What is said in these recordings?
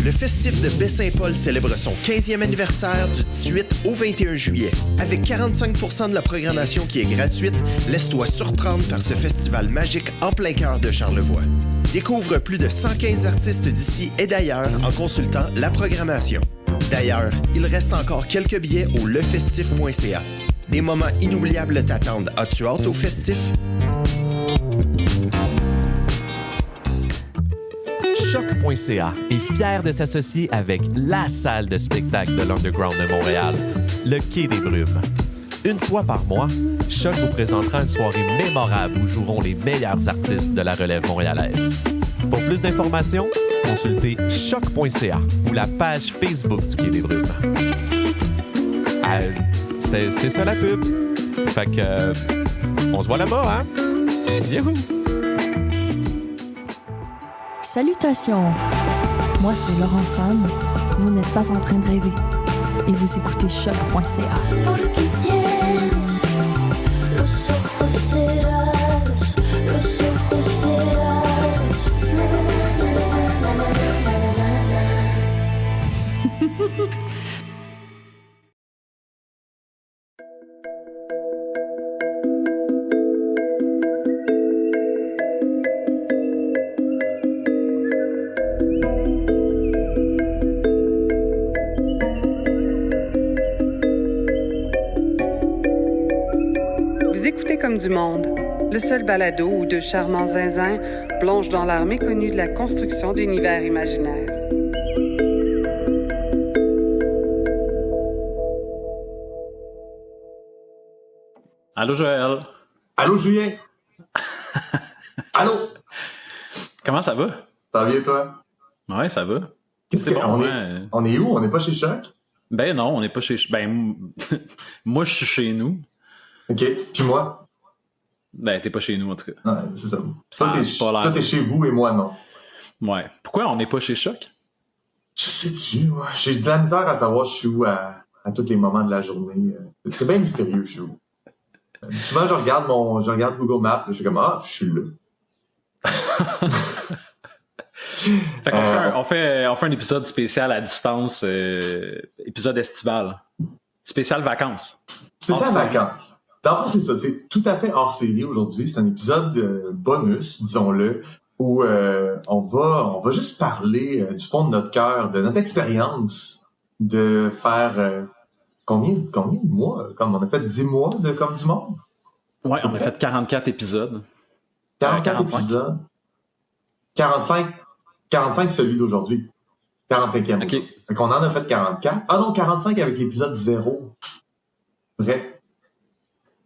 Le festif de Baie-Saint-Paul célèbre son 15e anniversaire du 18 au 21 juillet. Avec 45% de la programmation qui est gratuite, laisse-toi surprendre par ce festival magique en plein cœur de Charlevoix. Découvre plus de 115 artistes d'ici et d'ailleurs en consultant la programmation. D'ailleurs, il reste encore quelques billets au lefestif.ca. Des moments inoubliables t'attendent. As-tu hâte au festif? Choc.ca est fier de s'associer avec la salle de spectacle de l'Underground de Montréal, le Quai des Brumes. Une fois par mois, Choc vous présentera une soirée mémorable où joueront les meilleurs artistes de la relève montréalaise. Pour plus d'informations, consultez choc.ca ou la page Facebook du Quai des Brumes. C'est ça la pub. Fait que on se voit là-bas, hein? Youhou! Salutations! Moi, c'est Laurent San. Vous n'êtes pas en train de rêver. Et vous écoutez choc.ca. Comme du monde, le seul balado où deux charmants zinzins plongent dans l'art méconnu de la construction d'univers imaginaires. Allô Joël. Allô Julien. Allô. Comment ça va? Ça va bien toi? Ouais, ça va. C'est bon, on est où? On n'est pas chez Choc? Ben non, on n'est pas chez... Ben, moi je suis chez nous. OK, puis moi? Ben, t'es pas chez nous, en tout cas. Ouais, c'est ça. Toi, t'es chez vous et moi, non. Ouais. Pourquoi on n'est pas chez Choc? Je sais-tu, moi. J'ai de la misère à savoir je suis où à tous les moments de la journée. C'est bien mystérieux, je suis où. Souvent, je regarde Google Maps, je suis comme, je suis là. Fait qu'on on fait un épisode spécial à distance, épisode estival. Spécial vacances. Spécial vacances. D'abord, c'est ça. C'est tout à fait hors série aujourd'hui. C'est un épisode bonus, disons-le, où on va juste parler du fond de notre cœur, de notre expérience de faire combien de mois? Comme on a fait 10 mois de Comme du monde? Ouais, on a fait 44 épisodes. 44 épisodes. 45 celui d'aujourd'hui. 45e. OK. Fait qu'on en a fait 44. Ah non, 45 avec l'épisode 0. Vrai.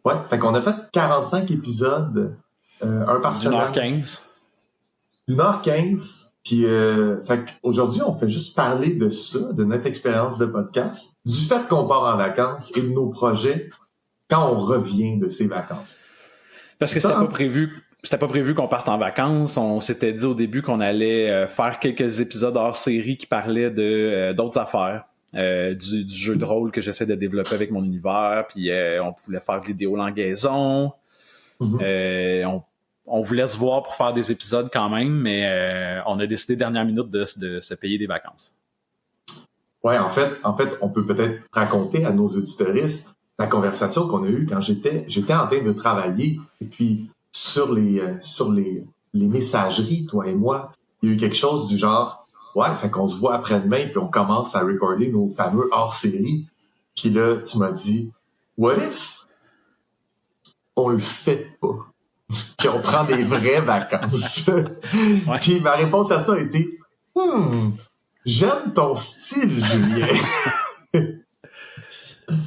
Ouais, fait qu'on a fait 45 épisodes, un par semaine. 1h15. 1h15. Puis, fait qu'aujourd'hui, on fait juste parler de ça, de notre expérience de podcast, du fait qu'on part en vacances et de nos projets quand on revient de ces vacances. Parce que c'était pas prévu qu'on parte en vacances. On s'était dit au début qu'on allait faire quelques épisodes hors série qui parlaient de d'autres affaires. Du jeu de rôle que j'essaie de développer avec mon univers, puis on voulait faire de l'idéolangaison. Mm-hmm. On voulait se voir pour faire des épisodes quand même, mais on a décidé dernière minute de se payer des vacances. Ouais, en fait, on peut peut-être raconter à nos auditeuristes la conversation qu'on a eue quand j'étais en train de travailler, et puis sur les messageries, toi et moi, il y a eu quelque chose du genre, ouais, fait qu'on se voit après-demain, puis on commence à recorder nos fameux hors-série. Puis là, tu m'as dit, what if on le fait pas? Puis on prend des vraies vacances. Ouais. Puis ma réponse à ça a été, j'aime ton style, Julien.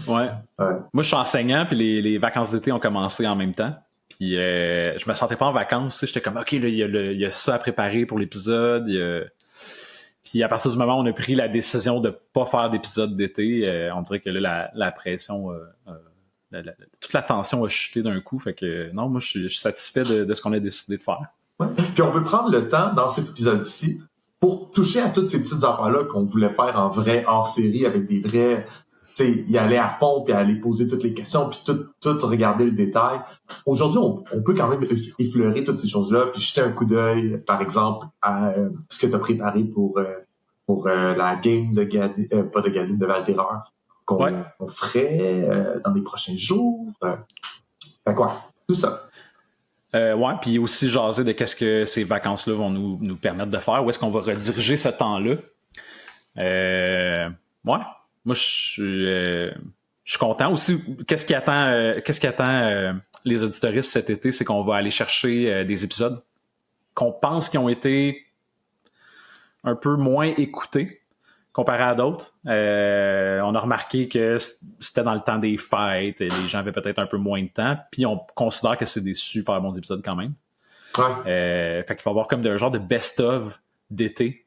Ouais. Moi, je suis enseignant, puis les vacances d'été ont commencé en même temps. Puis je me sentais pas en vacances, tu sais, j'étais comme, OK, là, il y a ça à préparer pour l'épisode, Puis à partir du moment où on a pris la décision de pas faire d'épisode d'été, on dirait que là, la pression, toute la tension a chuté d'un coup. Fait que non, moi, je suis satisfait de ce qu'on a décidé de faire. Ouais. Puis on peut prendre le temps, dans cet épisode-ci, pour toucher à toutes ces petites affaires-là qu'on voulait faire en vrai hors-série, avec des vrais... Tu sais, y aller à fond, puis aller poser toutes les questions, puis tout regarder le détail. Aujourd'hui, on peut quand même effleurer toutes ces choses-là, puis jeter un coup d'œil, par exemple, à ce que tu as préparé pour pour la game de Val-Terreur qu'on ferait dans les prochains jours. Fait quoi? Tout ça. Puis aussi jaser de qu'est-ce que ces vacances-là vont nous permettre de faire, où est-ce qu'on va rediriger ce temps-là. Moi, je suis content aussi. Qu'est-ce qui attend les auditoristes cet été, c'est qu'on va aller chercher des épisodes qu'on pense qui ont été un peu moins écoutés comparé à d'autres. On a remarqué que c'était dans le temps des fêtes et les gens avaient peut-être un peu moins de temps, puis on considère que c'est des super bons épisodes quand même. Fait qu'il faut avoir comme un genre de best-of d'été.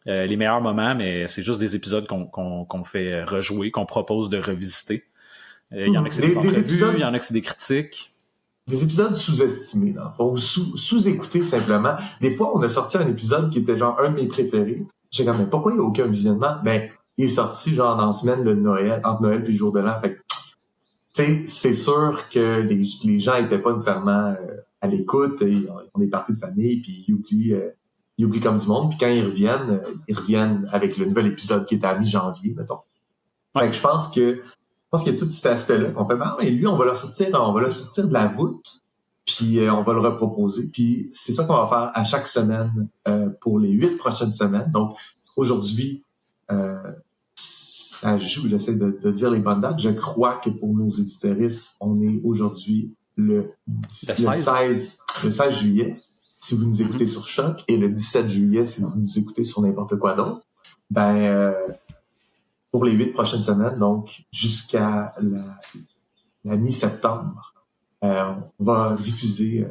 Les meilleurs moments, mais c'est juste des épisodes qu'on fait rejouer, qu'on propose de revisiter. Il y en a que c'est des entrevues, il y en a que c'est des critiques. Des épisodes sous-estimés, dans le fond, ou sous-écoutés simplement. Des fois, on a sorti un épisode qui était genre un de mes préférés. J'ai comme, mais pourquoi il n'y a aucun visionnement? Ben, il est sorti genre dans la semaine de Noël, entre Noël et le jour de l'an. Fait que, tu sais, c'est sûr que les gens étaient pas nécessairement à l'écoute. On est partis de famille, puis ils oublient comme du monde. Puis quand ils reviennent avec le nouvel épisode qui est à mi-janvier, mettons. Fait que je pense qu'il y a tout cet aspect-là qu'on fait, mais lui, on va le sortir de la voûte, puis on va le reproposer. Puis c'est ça qu'on va faire à chaque semaine pour les 8 prochaines semaines. Donc, aujourd'hui, ça joue, j'essaie de dire les bonnes dates. Je crois que pour nos éditoristes, on est aujourd'hui le 16 juillet, si vous nous écoutez sur Choc, et le 17 juillet, si vous nous écoutez sur n'importe quoi d'autre. Pour les 8 prochaines semaines, donc jusqu'à la mi-septembre, on va diffuser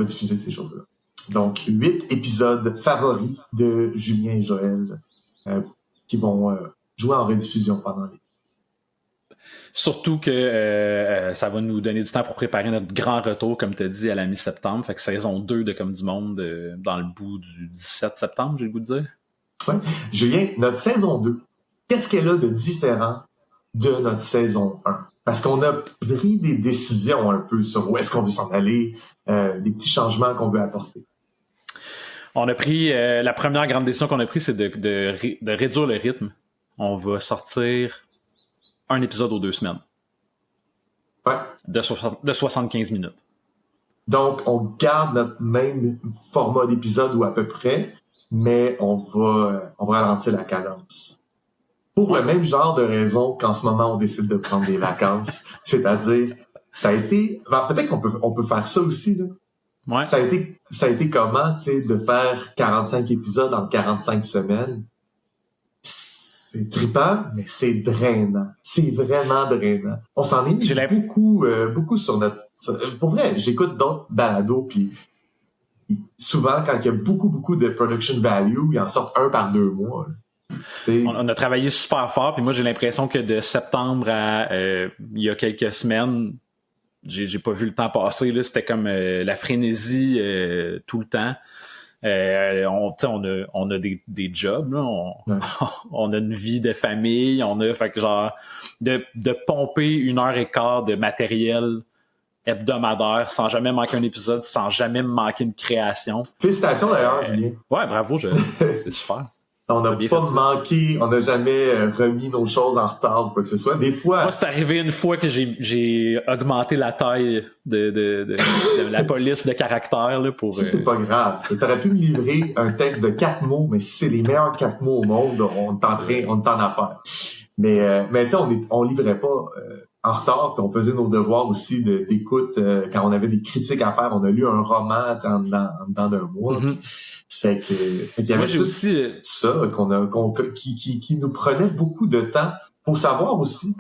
ces choses-là. Donc, 8 épisodes favoris de Julien et Joël qui vont jouer en rediffusion pendant les... Surtout que ça va nous donner du temps pour préparer notre grand retour, comme tu as dit, à la mi-septembre. Fait que saison 2 de Comme du Monde dans le bout du 17 septembre, j'ai le goût de dire. Oui. Julien, notre saison 2, qu'est-ce qu'elle a de différent de notre saison 1? Parce qu'on a pris des décisions un peu sur où est-ce qu'on veut s'en aller, des petits changements qu'on veut apporter. On a pris, la première grande décision qu'on a prise, c'est de réduire le rythme. On va sortir un épisode aux 2 semaines. Ouais. De 75 minutes. Donc, on garde notre même format d'épisode ou à peu près, mais on va ralentir la cadence. Pour le même genre de raison qu'en ce moment, on décide de prendre des vacances. C'est-à-dire, ça a été... peut-être qu'on peut faire ça aussi, là. Ouais. Ça a été comment, tu sais, de faire 45 épisodes en 45 semaines? C'est trippant, mais c'est drainant. C'est vraiment drainant. On s'en est mis beaucoup sur notre... Pour vrai, j'écoute d'autres balados, puis souvent, quand il y a beaucoup de production value, ils en sortent un par 2 mois, là. On a travaillé super fort, puis moi j'ai l'impression que de septembre à il y a quelques semaines, j'ai pas vu le temps passer, là, c'était comme la frénésie tout le temps. On a des jobs, là, on a une vie de famille, fait que genre de pomper 1h15 de matériel hebdomadaire sans jamais manquer un épisode, sans jamais manquer une création. Félicitations d'ailleurs, Julien. Ouais, bravo, c'est super. On n'a pas manqué, on n'a jamais remis nos choses en retard ou quoi que ce soit. Des fois... Moi, c'est arrivé une fois que j'ai augmenté la taille de la police de caractère, là, pour... Ça, c'est pas grave. T'aurais pu me livrer un texte de 4 mots, mais si c'est les meilleurs 4 mots au monde, on est en affaire. Mais tu sais, on livrait pas en retard, puis on faisait nos devoirs aussi d'écoute. Quand on avait des critiques à faire, on a lu un roman en dedans d'un mois. Mm-hmm. Fait que il y avait tout aussi ça qui nous prenait beaucoup de temps. Faut savoir aussi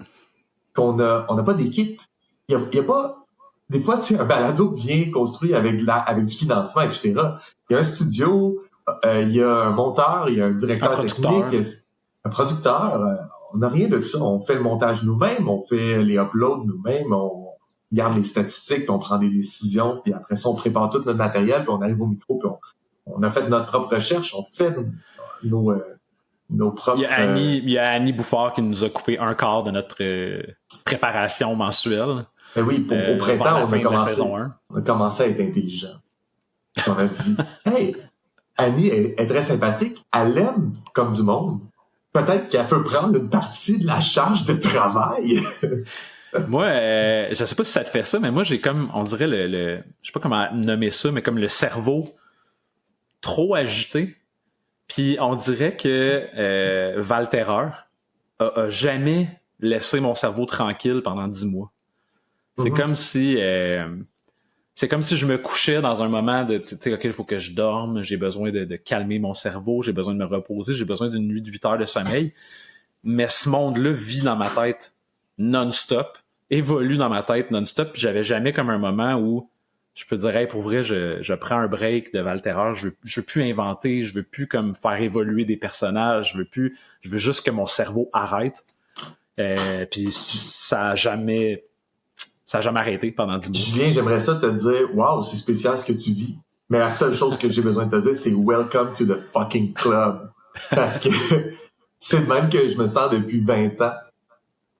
qu'on n'a pas d'équipe. Il y a pas des fois, tu sais, un balado bien construit avec du financement, etc. Il y a un studio, il y a un monteur, il y a un directeur technique, un producteur. On n'a rien de ça. On fait le montage nous-mêmes, on fait les uploads nous-mêmes, on garde les statistiques, puis on prend des décisions, puis après ça, on prépare tout notre matériel, puis on arrive au micro, puis on a fait notre propre recherche, on fait nos propres... Il y a Annie Bouffard qui nous a coupé un quart de notre préparation mensuelle. Ben oui, au printemps, on a commencé à être intelligent. On a dit, hey, Annie est très sympathique, elle l'aime comme du monde. Peut-être qu'elle peut prendre une partie de la charge de travail. Moi, je sais pas si ça te fait ça, mais moi, j'ai comme, on dirait je sais pas comment nommer ça, mais comme le cerveau trop agité. Puis on dirait que Valterreur a jamais laissé mon cerveau tranquille pendant 10 mois. C'est comme si je me couchais dans un moment de, tu sais, OK, il faut que je dorme, j'ai besoin de calmer mon cerveau, j'ai besoin de me reposer, j'ai besoin d'une nuit de 8 heures de sommeil. Mais ce monde-là vit dans ma tête non-stop, évolue dans ma tête non-stop, puis j'avais jamais comme un moment où je peux dire, hey, pour vrai, je prends un break de Valterreur, je veux plus inventer, je veux plus comme faire évoluer des personnages, je veux juste que mon cerveau arrête. Puis ça a jamais arrêté pendant 10 mois. Julien, j'aimerais ça te dire, wow, c'est spécial ce que tu vis. Mais la seule chose que j'ai besoin de te dire, c'est welcome to the fucking club. Parce que c'est le même que je me sens depuis 20 ans.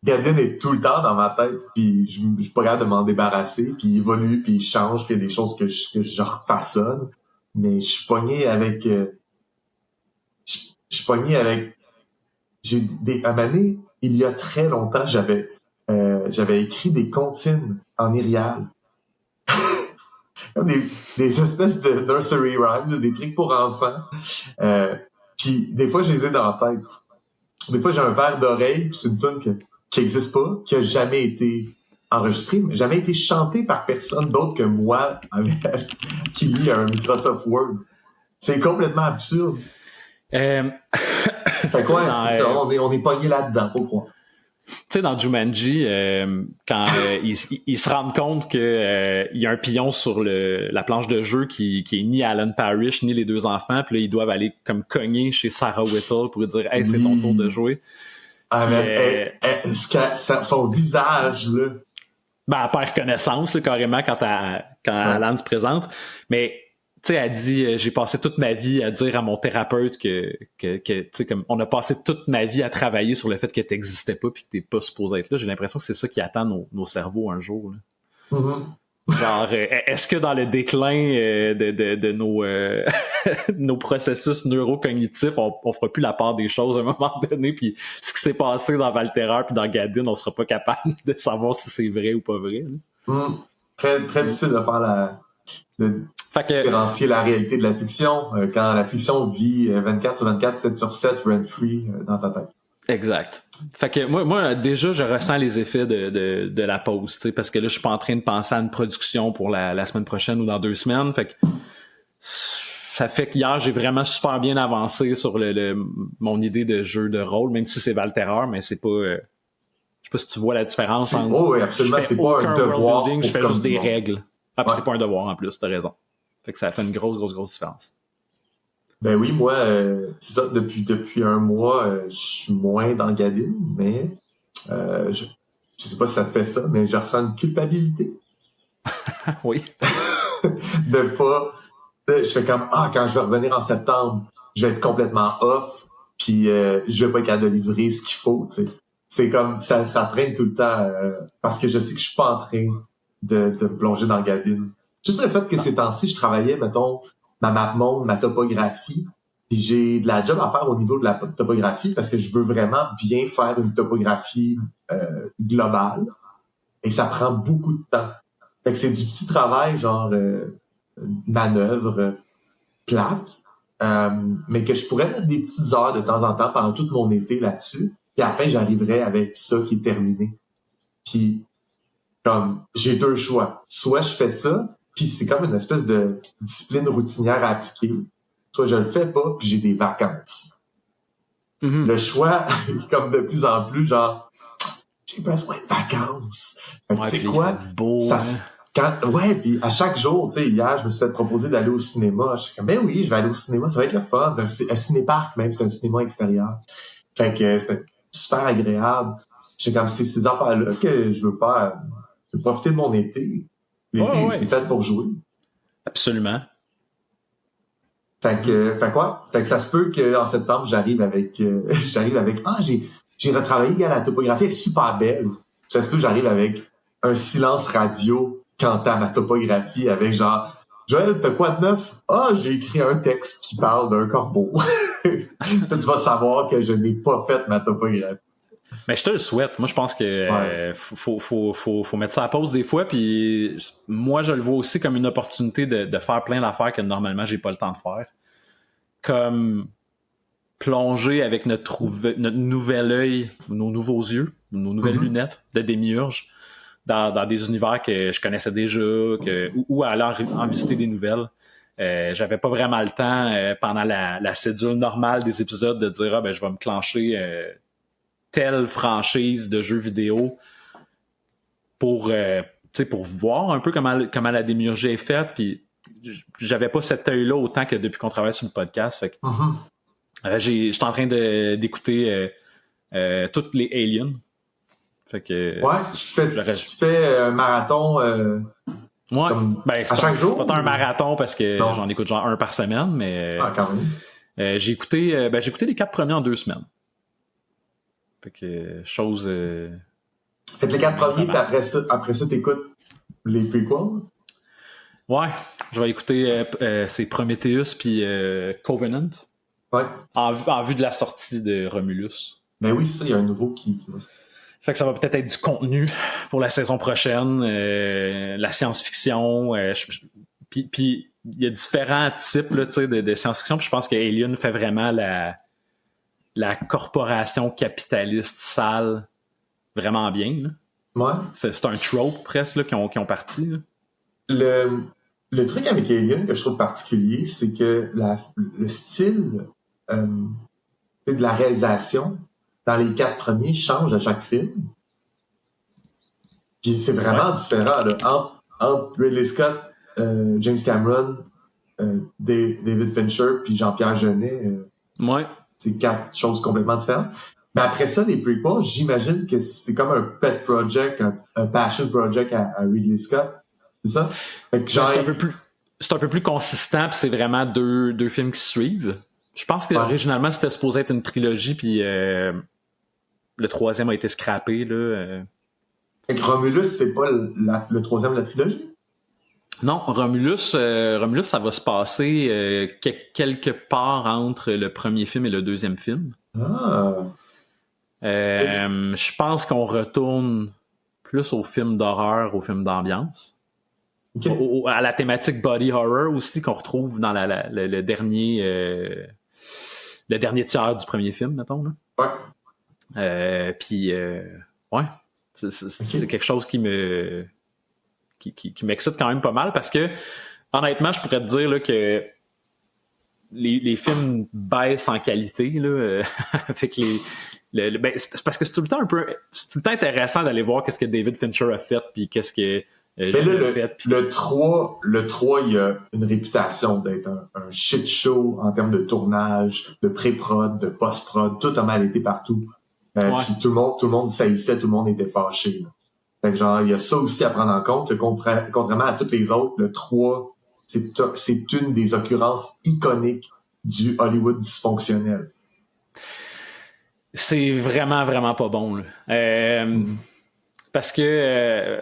Gadin est tout le temps dans ma tête, puis je suis pas capable de m'en débarrasser, puis il évolue, puis il change, puis il y a des choses que je refaçonne. Mais je suis pogné avec... À un moment donné, il y a très longtemps, j'avais écrit des comptines en Irial. des espèces de nursery rhymes, des trucs pour enfants. Puis des fois, je les ai dans la tête. Des fois, j'ai un verre d'oreille, puis c'est une tune qui existe pas, qui a jamais été enregistrée, jamais été chantée par personne d'autre que moi, qui lit un Microsoft Word. C'est complètement absurde. Fait quoi, c'est ça, on est pogné là-dedans, faut croire. Tu sais, dans Jumanji, quand ils se rendent compte que il y a un pion sur la planche de jeu qui est ni Alan Parrish ni les deux enfants, puis là ils doivent aller comme cogner chez Sarah Whittle pour lui dire hey, c'est ton tour de jouer. Ah mais son visage là. Ben elle perd connaissance là, carrément quand Alan se présente, mais tu sais, elle dit, j'ai passé toute ma vie à dire à mon thérapeute que tu sais, comme, on a passé toute ma vie à travailler sur le fait que t'existais pas puis que t'es pas supposé être là. J'ai l'impression que c'est ça qui attend nos cerveaux un jour, là. Mm-hmm. Genre, est-ce que dans le déclin de nos processus neurocognitifs, on fera plus la part des choses à un moment donné, puis ce qui s'est passé dans Valterreur puis dans Gadin, on sera pas capable de savoir si c'est vrai ou pas vrai, Très, très difficile de faire différencier la réalité de la fiction quand la fiction vit 24 sur 24, 7 sur 7, rent-free dans ta tête. Exact. Fait que moi déjà, je ressens les effets de la pause, tu sais, parce que là, je suis pas en train de penser à une production pour la semaine prochaine ou dans 2 semaines. Fait que ça fait qu'hier, j'ai vraiment super bien avancé sur mon idée de jeu de rôle, même si c'est Valterreur, mais c'est pas... je sais pas si tu vois la différence entre... Oh oui, absolument, c'est pas un devoir. Je fais juste des règles. Ah, puis c'est pas un devoir en plus, t'as raison. Fait que ça fait une grosse différence. Ben oui, moi, c'est ça, depuis un mois, je suis moins dans Gadin, mais je sais pas si ça te fait ça, mais je ressens une culpabilité. Oui. de pas... je fais comme, quand je vais revenir en septembre, je vais être complètement off, puis je vais pas être capable de livrer ce qu'il faut, tu sais. C'est comme, ça traîne tout le temps, parce que je sais que je suis pas en train de me plonger dans Gadin. Juste le fait que ces temps-ci, je travaillais, mettons, ma mapmonde, ma topographie, puis j'ai de la job à faire au niveau de la topographie parce que je veux vraiment bien faire une topographie globale et ça prend beaucoup de temps. Fait que c'est du petit travail, genre manœuvre plate, mais que je pourrais mettre des petites heures de temps en temps pendant tout mon été là-dessus, puis à la fin, j'arriverais avec ça qui est terminé. Puis, comme, j'ai 2 choix. Soit je fais ça, puis c'est comme une espèce de discipline routinière à appliquer. Soit je le fais pas, puis j'ai des vacances. Mm-hmm. Le choix, comme de plus en plus, genre, j'ai besoin de vacances. Fait que, tu sais quoi? Beau, puis à chaque jour, tu sais, hier, je me suis fait proposer d'aller au cinéma. Je suis comme, ben oui, je vais aller au cinéma, ça va être le fun. Un cinéparc même, c'est un cinéma extérieur. Fait que c'était super agréable. J'ai comme, c'est ces affaires-là que je veux faire. Je veux profiter de mon été. L'été, c'est fait pour jouer. Absolument. Fait que ça se peut qu'en septembre, j'arrive avec, j'ai retravaillé, la topographie est super belle. Ça se peut que j'arrive avec un silence radio quant à ma topographie avec genre Joël, t'as quoi de neuf? Ah, j'ai écrit un texte qui parle d'un corbeau. Tu vas savoir que je n'ai pas fait ma topographie. Mais je te le souhaite. Moi, je pense que faut mettre ça à pause des fois. Puis moi, je le vois aussi comme une opportunité de faire plein d'affaires que normalement, j'ai pas le temps de faire. Comme plonger avec notre nouvel œil, nos nouveaux yeux, nos nouvelles lunettes de démiurge dans des univers que je connaissais déjà, ou aller en visiter des nouvelles. J'avais pas vraiment le temps pendant la cédule normale des épisodes de dire je vais me clencher telle franchise de jeux vidéo pour voir un peu comment la démiurgie est faite. Puis j'avais pas cet œil-là autant que depuis qu'on travaille sur le podcast. Fait que, j'étais en train d'écouter toutes les Aliens. Fait que, tu fais un marathon à chaque jour? C'est pas un marathon parce que j'en écoute genre un par semaine, mais quand même. j'ai écouté les 4 premiers en 2 semaines. Fait que chose. Fait que les 4 premiers, puis après ça, t'écoutes les prequels? Ouais, je vais écouter c'est Prometheus puis Covenant. Ouais. En vue de la sortie de Romulus. Ben oui, c'est ça, il y a un nouveau qui Fait que ça va peut-être être du contenu pour la saison prochaine, la science-fiction. Puis il y a différents types là, de science-fiction. Puis je pense que Alien fait vraiment la corporation capitaliste sale vraiment bien. Là. Ouais. C'est un trope presque là, qui ont parti. Là. Le truc avec Alien que je trouve particulier, c'est que le style de la réalisation dans les 4 premiers change à chaque film. Puis c'est vraiment différent. Là. Entre Ridley Scott, James Cameron, David Fincher puis Jean-Pierre Jeunet, c'est 4 choses complètement différentes. Mais après ça, les prequels, j'imagine que c'est comme un pet project, un passion project à Ridley Scott. C'est ça? Fait que c'est un peu plus consistant, puis c'est vraiment deux films qui se suivent. Je pense que originalement c'était supposé être une trilogie, puis le 3e a été scrappé. Là. Fait que Romulus, c'est pas le 3e de la trilogie? Non, Romulus, ça va se passer quelque part entre le premier film et le 2e film. Je pense qu'on retourne plus au film d'horreur, au film d'ambiance. Okay. À la thématique body horror aussi qu'on retrouve dans le dernier tiers du premier film, mettons. Là. Ouais. C'est quelque chose qui m'excite quand même pas mal parce que honnêtement, je pourrais te dire là, que les films baissent en qualité là, fait que c'est parce que c'est tout le temps intéressant d'aller voir qu'est-ce que David Fincher a fait puis qu'est-ce que le 3, il a une réputation d'être un shit show en termes de tournage, de pré-prod, de post-prod, tout a mal été partout. Puis tout le monde saillissait, tout le monde était fâché. Là. Fait que genre, il y a ça aussi à prendre en compte. Contrairement à toutes les autres, le 3, c'est une des occurrences iconiques du Hollywood dysfonctionnel. C'est vraiment, vraiment pas bon. Là. Parce que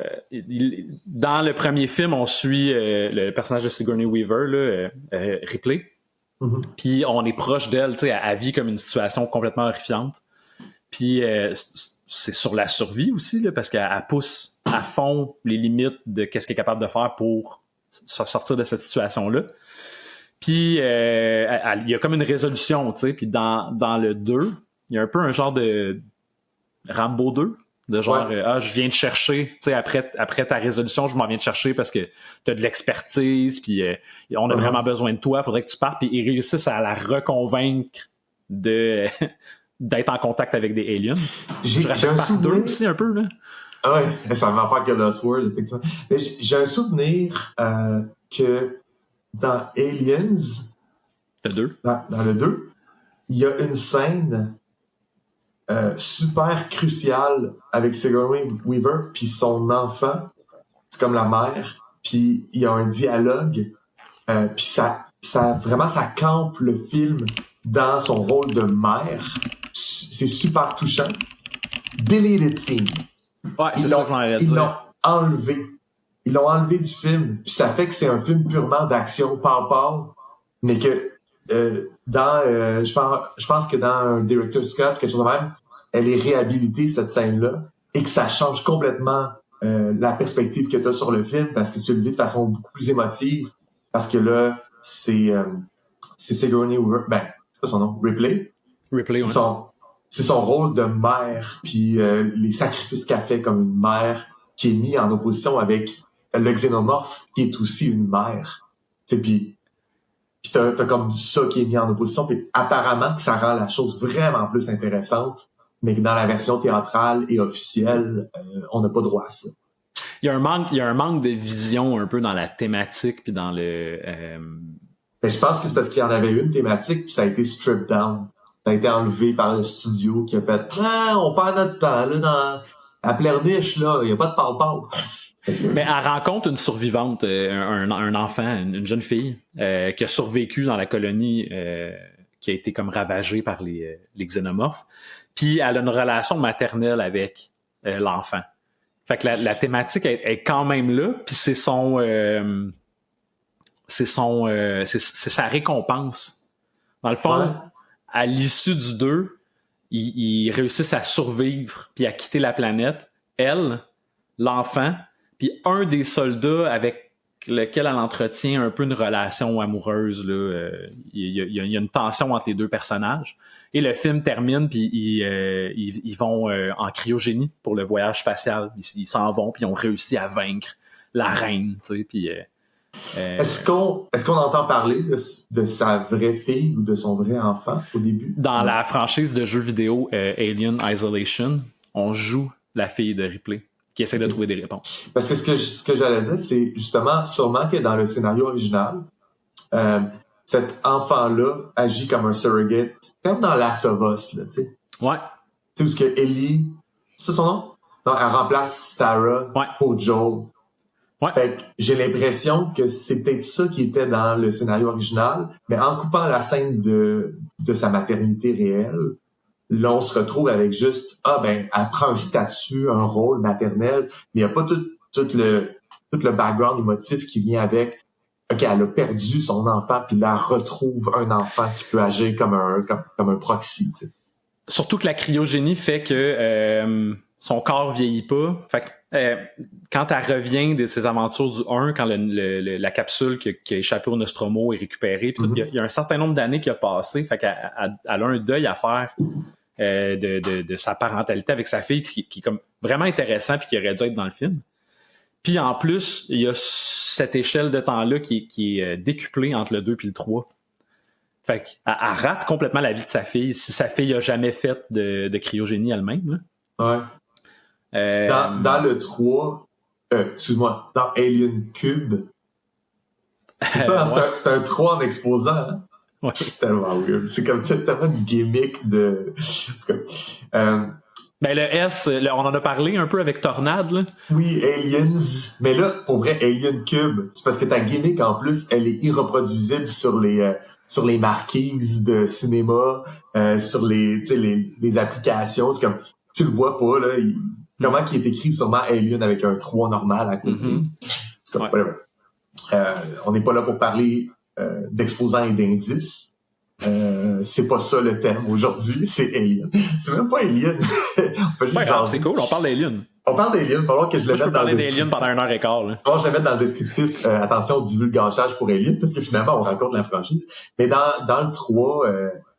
dans le premier film, on suit le personnage de Sigourney Weaver, là, Ripley. Puis on est proche d'elle, tu sais, elle vit comme une situation complètement horrifiante. Puis c'est sur la survie aussi, là, parce qu'elle pousse à fond les limites de qu'est-ce qu'elle est capable de faire pour se sortir de cette situation-là. Puis il y a comme une résolution, tu sais. Puis dans le 2, il y a un peu un genre de Rambo 2. De genre, je viens te chercher, tu sais, après ta résolution, je m'en viens te chercher parce que t'as de l'expertise, puis on a vraiment besoin de toi, faudrait que tu partes, puis ils réussissent à la reconvaincre d'être en contact avec des aliens. Je rachète par 2 aussi un peu, là. Ah ouais, ça va faire que Lost World, effectivement. Mais j'ai un souvenir que dans Aliens... Le 2? Dans le 2, il y a une scène... super crucial avec Sigourney Weaver puis son enfant, c'est comme la mère, puis il y a un dialogue, puis ça campe le film dans son rôle de mère. C'est super touchant. Deleted scene. Ouais, c'est ça que j'en allais dire. Ils l'ont enlevé. ils l'ont enlevé du film, puis ça fait que c'est un film purement d'action, pow, mais que je pense que dans un Director's Cut, quelque chose de même, elle est réhabilitée, cette scène-là, et que ça change complètement la perspective que tu as sur le film, parce que tu le vis de façon beaucoup plus émotive, parce que là, c'est Sigourney Weaver, c'est pas son nom, Ripley, ouais. C'est son rôle de mère, puis les sacrifices qu'elle fait comme une mère, qui est mis en opposition avec le xénomorphe, qui est aussi une mère. Puis t'as comme ça qui est mis en opposition, puis apparemment que ça rend la chose vraiment plus intéressante, mais que dans la version théâtrale et officielle, on n'a pas droit à ça. Il y a un manque de vision un peu dans la thématique, puis dans le... Mais je pense que c'est parce qu'il y en avait une thématique, puis ça a été stripped down. Ça a été enlevé par le studio qui a fait « Ah, on perd notre temps, là, à Pleurniche, là, il n'y a pas de pau-pau. » Mais elle rencontre une survivante, un enfant, une jeune fille, qui a survécu dans la colonie qui a été comme ravagée par les xénomorphes. Puis elle a une relation maternelle avec l'enfant. Fait que la thématique est quand même là, puis c'est sa récompense. Dans le fond, ouais. À l'issue du 2, ils réussissent à survivre puis à quitter la planète. Elle, l'enfant, puis un des soldats avec lequel elle entretient un peu une relation amoureuse. Là, il y a une tension entre les deux personnages. Et le film termine, puis ils vont en cryogénie pour le voyage spatial. Ils s'en vont, puis ils ont réussi à vaincre la reine. Tu sais, puis... Est-ce qu'on entend parler de sa vraie fille ou de son vrai enfant au début? Dans la franchise de jeux vidéo Alien Isolation, on joue la fille de Ripley qui essaie de trouver des réponses. Parce que ce que j'allais dire, c'est justement sûrement que dans le scénario original, cet enfant-là agit comme un surrogate, comme dans Last of Us, là, tu sais. Ouais. Tu sais, où ce que Ellie, c'est son nom? Non, elle remplace Sarah pour Joel. Ouais. Fait que j'ai l'impression que c'est peut-être ça qui était dans le scénario original, mais en coupant la scène de sa maternité réelle, là, on se retrouve avec juste, elle prend un statut, un rôle maternel, mais il n'y a pas tout le background émotif qui vient avec, OK, elle a perdu son enfant, puis là, elle retrouve un enfant qui peut agir comme un proxy, tu sais. Surtout que la cryogénie fait que son corps vieillit pas. Fait que quand elle revient de ses aventures du 1, quand la capsule qui a échappé au Nostromo est récupérée, puis il y a un certain nombre d'années qui a passé, fait qu'elle a un deuil à faire de sa parentalité avec sa fille qui est comme vraiment intéressant puis qui aurait dû être dans le film. Puis en plus, il y a cette échelle de temps-là qui est décuplée entre le 2 puis le 3. Fait qu'elle rate complètement la vie de sa fille si sa fille a jamais fait de cryogénie elle-même. Là. Ouais. Dans le 3, excuse-moi, dans Alien Cube, c'est ça, c'est un 3 en exposant, hein? Ouais. C'est tellement weird. C'est comme tellement une gimmick de... le S, on en a parlé un peu avec Tornade, là. Oui, Aliens. Mais là, pour vrai, Alien Cube, c'est parce que ta gimmick, en plus, elle est irreproduisible sur les marquises de cinéma, sur les applications. C'est comme, tu le vois pas, là, comment qui est écrit sûrement Alien avec un 3 normal à côté. Mm-hmm. C'est comme, on n'est pas là pour parler d'exposants et d'indices. C'est pas ça le thème aujourd'hui, c'est Alien. C'est même pas Alien. C'est cool, on parle d'Alien. On parle d'Alien, il va falloir que je le mette dans le Je descriptif. peux parler d'Alien pendant 1h15. Là. Il va falloir que je le mette dans le descriptif. Attention au divulgachage pour Alien, parce que finalement, on raconte la franchise. Mais dans le 3...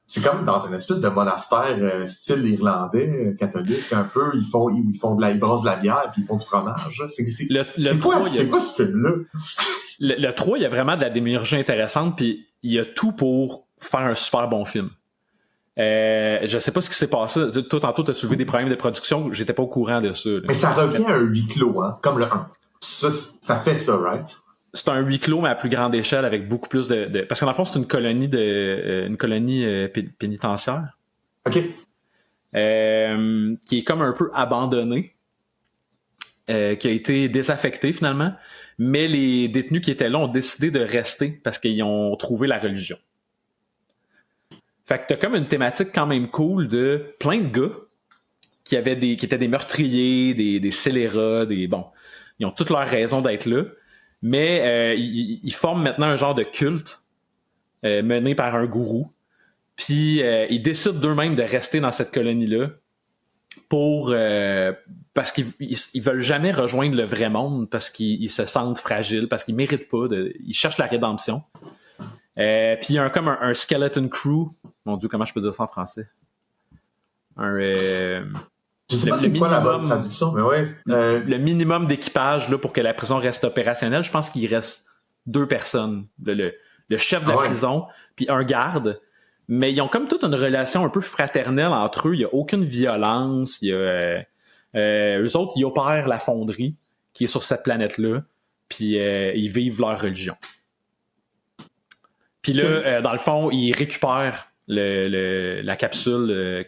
c'est comme dans une espèce de monastère style irlandais, catholique, un peu. Ils brassent de la bière puis ils font du fromage. C'est quoi ce film-là? Le 3, il y a vraiment de la démiurgie intéressante puis il y a tout pour faire un super bon film. Je sais pas ce qui s'est passé. Toi, tantôt, t'as soulevé des problèmes de production. J'étais pas au courant de ça. Là. Mais ça revient à un huis clos, hein, comme le 1. Ça fait ça, right? C'est un huis clos, mais à plus grande échelle, avec beaucoup plus de... Parce que dans le fond, c'est une colonie pénitentiaire. OK. Qui est comme un peu abandonnée, qui a été désaffectée finalement, mais les détenus qui étaient là ont décidé de rester parce qu'ils ont trouvé la religion. Fait que t'as comme une thématique quand même cool de plein de gars qui étaient des meurtriers, des scélérats, Ils ont toutes leurs raisons d'être là. Mais ils forment maintenant un genre de culte mené par un gourou. Puis ils décident d'eux-mêmes de rester dans cette colonie-là parce qu'ils veulent jamais rejoindre le vrai monde, parce qu'ils se sentent fragiles, parce qu'ils méritent pas ils cherchent la rédemption. Puis il y a comme un skeleton crew. Mon Dieu, comment je peux dire ça en français? Je sais pas c'est quoi la bonne traduction, mais ouais. Le minimum d'équipage là, pour que la prison reste opérationnelle, je pense qu'il reste 2 personnes. Le chef de la prison, puis un garde. Mais ils ont comme toute une relation un peu fraternelle entre eux. Il n'y a aucune violence. Eux autres, ils opèrent la fonderie qui est sur cette planète-là. Puis ils vivent leur religion. Puis là, dans le fond, ils récupèrent la capsule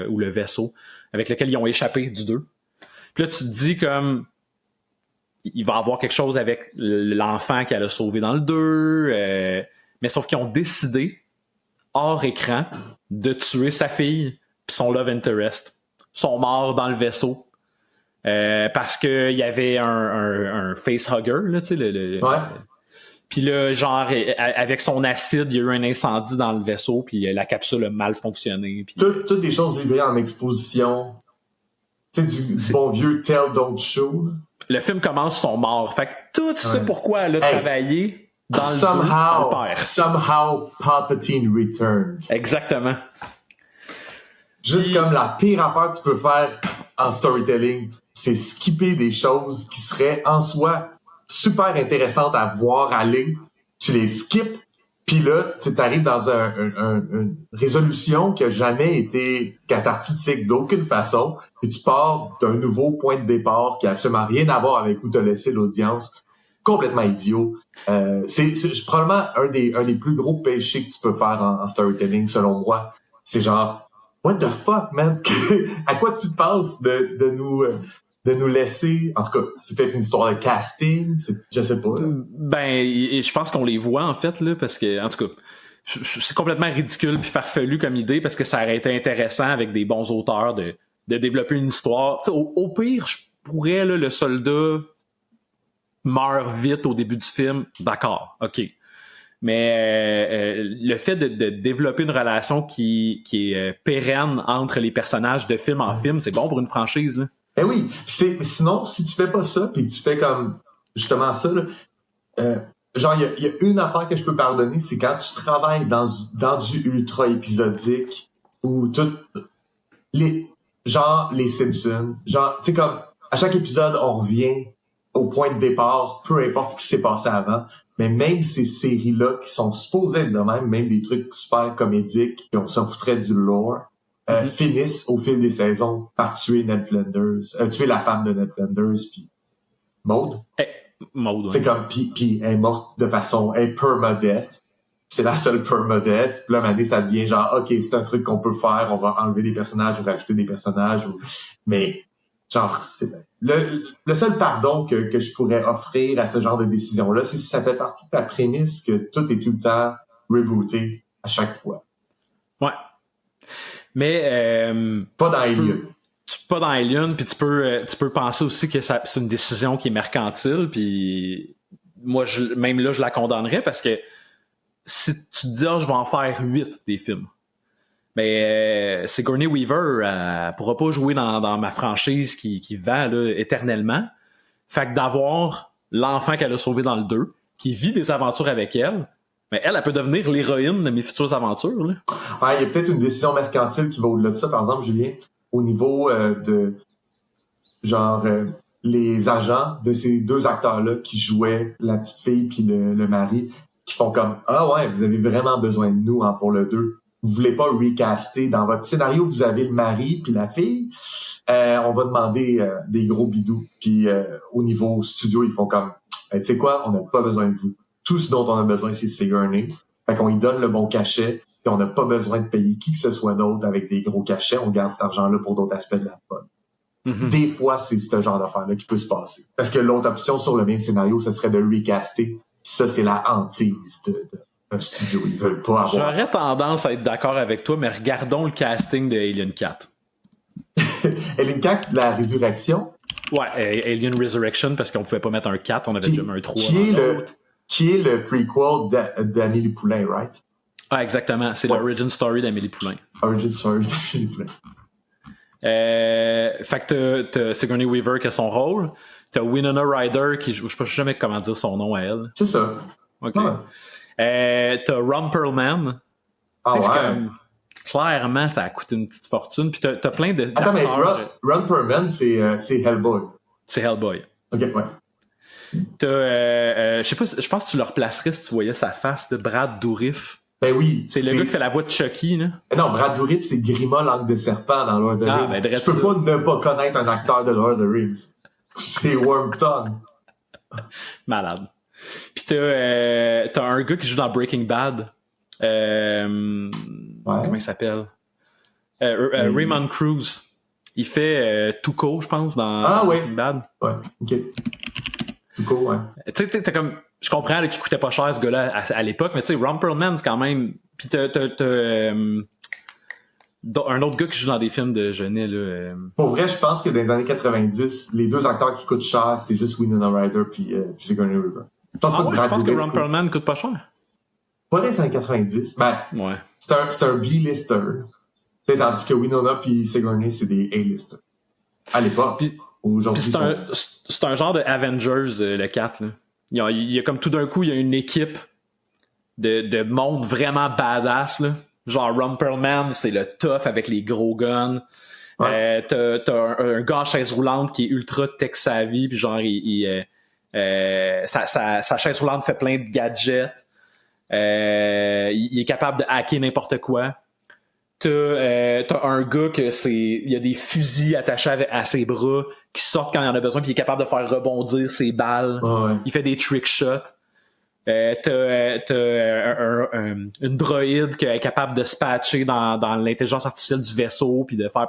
ou le vaisseau avec lequel ils ont échappé du 2. Puis là, tu te dis comme il va y avoir quelque chose avec l'enfant qu'elle a sauvé dans le 2. Mais sauf qu'ils ont décidé, hors écran, de tuer sa fille puis son love interest. Ils sont morts dans le vaisseau. Parce qu'il y avait un facehugger, là, tu sais, ouais. Puis là, genre, avec son acide, il y a eu un incendie dans le vaisseau, puis la capsule a mal fonctionné. Puis... Toutes des choses livrées en exposition. Tu sais, du bon vieux Tell, Don't Show. Le film commence, ils sont morts. Fait que tout ce pourquoi elle a travaillé dans le somehow, dos, elle perd. Somehow, Palpatine returned. Exactement. Juste comme la pire affaire que tu peux faire en storytelling, c'est skipper des choses qui seraient en soi super intéressantes à voir aller. Tu les skips, puis là, tu arrives dans une résolution qui a jamais été cathartique d'aucune façon, puis tu pars d'un nouveau point de départ qui a absolument rien à voir avec où t'as laissé l'audience. Complètement idiot. C'est probablement un des plus gros péchés que tu peux faire en storytelling, selon moi. C'est genre, what the fuck, man? À quoi tu penses de nous laisser... En tout cas, c'est peut-être une histoire de casting, je sais pas. Là. Ben, je pense qu'on les voit, en fait, là, parce que, en tout cas, c'est complètement ridicule puis farfelu comme idée, parce que ça aurait été intéressant avec des bons auteurs de développer une histoire. Tu sais, au pire, je pourrais, là, le soldat meurt vite au début du film, d'accord, ok. Mais le fait de développer une relation qui est pérenne entre les personnages de film en film, c'est bon pour une franchise, là. Eh oui, sinon, si tu fais pas ça, puis que tu fais comme justement ça, là, genre, il y a une affaire que je peux pardonner, c'est quand tu travailles dans du ultra épisodique, ou les Simpsons, genre, tu sais, comme, à chaque épisode, on revient au point de départ, peu importe ce qui s'est passé avant, mais même ces séries-là, qui sont supposées être de même des trucs super comédiques, qui on s'en foutrait du lore, finissent au fil des saisons par tuer Ned Flanders, tuer la femme de Ned Flanders, puis Maud. Maud, c'est comme, puis elle est morte de façon, elle est permadeath. C'est la seule permadeath. Puis là, maintenant, ça devient genre, ok, c'est un truc qu'on peut faire, on va enlever des personnages ou rajouter des personnages, mais genre, c'est le seul pardon que je pourrais offrir à ce genre de décision-là, c'est si ça fait partie de ta prémisse que tout est tout le temps rebooté à chaque fois. Ouais. Mais pas dans Alien. Pas dans Alien, puis tu peux penser aussi que c'est une décision qui est mercantile, puis moi, même là, je la condamnerais, parce que si tu te dis, je vais en faire 8 des films, mais Sigourney Weaver, elle pourra pas jouer dans ma franchise qui vend là, éternellement. Fait que d'avoir l'enfant qu'elle a sauvé dans le 2, qui vit des aventures avec elle, mais elle peut devenir l'héroïne de mes futures aventures. Là. Ouais, il y a peut-être une décision mercantile qui va au-delà de ça. Par exemple, Julien, au niveau de genre les agents de ces 2 acteurs-là qui jouaient la petite fille puis le mari, qui font comme « Ah ouais, vous avez vraiment besoin de nous pour le 2. Vous voulez pas recaster. Dans votre scénario, vous avez le mari puis la fille. On va demander des gros bidous. » Puis au niveau studio, ils font comme « Tu sais quoi, on n'a pas besoin de vous. Tout ce dont on a besoin, c'est Sigourney. » Fait qu'on lui donne le bon cachet, puis on n'a pas besoin de payer qui que ce soit d'autre avec des gros cachets. On garde cet argent-là pour d'autres aspects de la fun. Mm-hmm. Des fois, c'est ce genre d'affaire-là qui peut se passer. Parce que l'autre option sur le même scénario, ce serait de recaster. Ça, c'est la hantise d'un studio. Ils veulent pas avoir... J'aurais tendance à être d'accord avec toi, mais regardons le casting de Alien 4. Alien 4, la résurrection? Ouais, Alien Resurrection, parce qu'on pouvait pas mettre un 4, on avait déjà mis un 3. Qui est le prequel d'Amélie Poulain, right? Ah, exactement. C'est l'origin story d'Amélie Poulain. Origin story d'Amélie Poulain. Fait que t'as Sigourney Weaver qui a son rôle. T'as Winona Ryder qui je sais jamais comment dire son nom à elle. C'est ça. OK. Ouais. T'as Ron Perlman. Ah ouais. Comme, clairement, ça a coûté une petite fortune. Puis t'as plein de. Attends, mais Ron Perlman, c'est Hellboy. C'est Hellboy. OK, ouais. T'as, je sais pas, je pense que tu le replacerais si tu voyais sa face de Brad Dourif. Ben oui. C'est le gars qui fait la voix de Chucky, là. Non, Brad Dourif, c'est Grima, langue de serpent dans Lord of the Rings. Ben, je peux pas ne pas connaître un acteur de Lord of the Rings. C'est Wormtongue. Malade. Puis t'as un gars qui joue dans Breaking Bad. Comment il s'appelle? Raymond Cruz. Il fait Tuco, je pense, dans Breaking Bad. Ouais, ok. Tuco, ouais. Tu sais, t'as comme... Je comprends là, qu'il coûtait pas cher, ce gars-là, à l'époque, mais tu sais, Ron Perlman, c'est quand même... Puis t'as un autre gars qui joue dans des films de Genet, là. Pour vrai, je pense que dans les années 90, les deux acteurs qui coûtent cher, c'est juste Winona Ryder puis Sigourney Weaver. Je pense que Ron Perlman coûte pas cher? Pas dans les années 90. Ben, ouais. C'est un B-lister. Tandis que Winona puis Sigourney, c'est des A-listers. À l'époque. Aujourd'hui, c'est un genre de Avengers, le 4, là. Il y a comme tout d'un coup, il y a une équipe de monde vraiment badass, là. Genre Ron Perlman, c'est le tough avec les gros guns. Ouais. T'as un gars en chaise roulante qui est ultra tech-savvy, puis genre sa chaise roulante fait plein de gadgets. Il est capable de hacker n'importe quoi. T'as un gars il y a des fusils attachés à ses bras qui sortent quand il en a besoin, puis il est capable de faire rebondir ses balles. Ouais. Il fait des trick shots. T'as une droïde qui est capable de se patcher dans l'intelligence artificielle du vaisseau, puis de faire.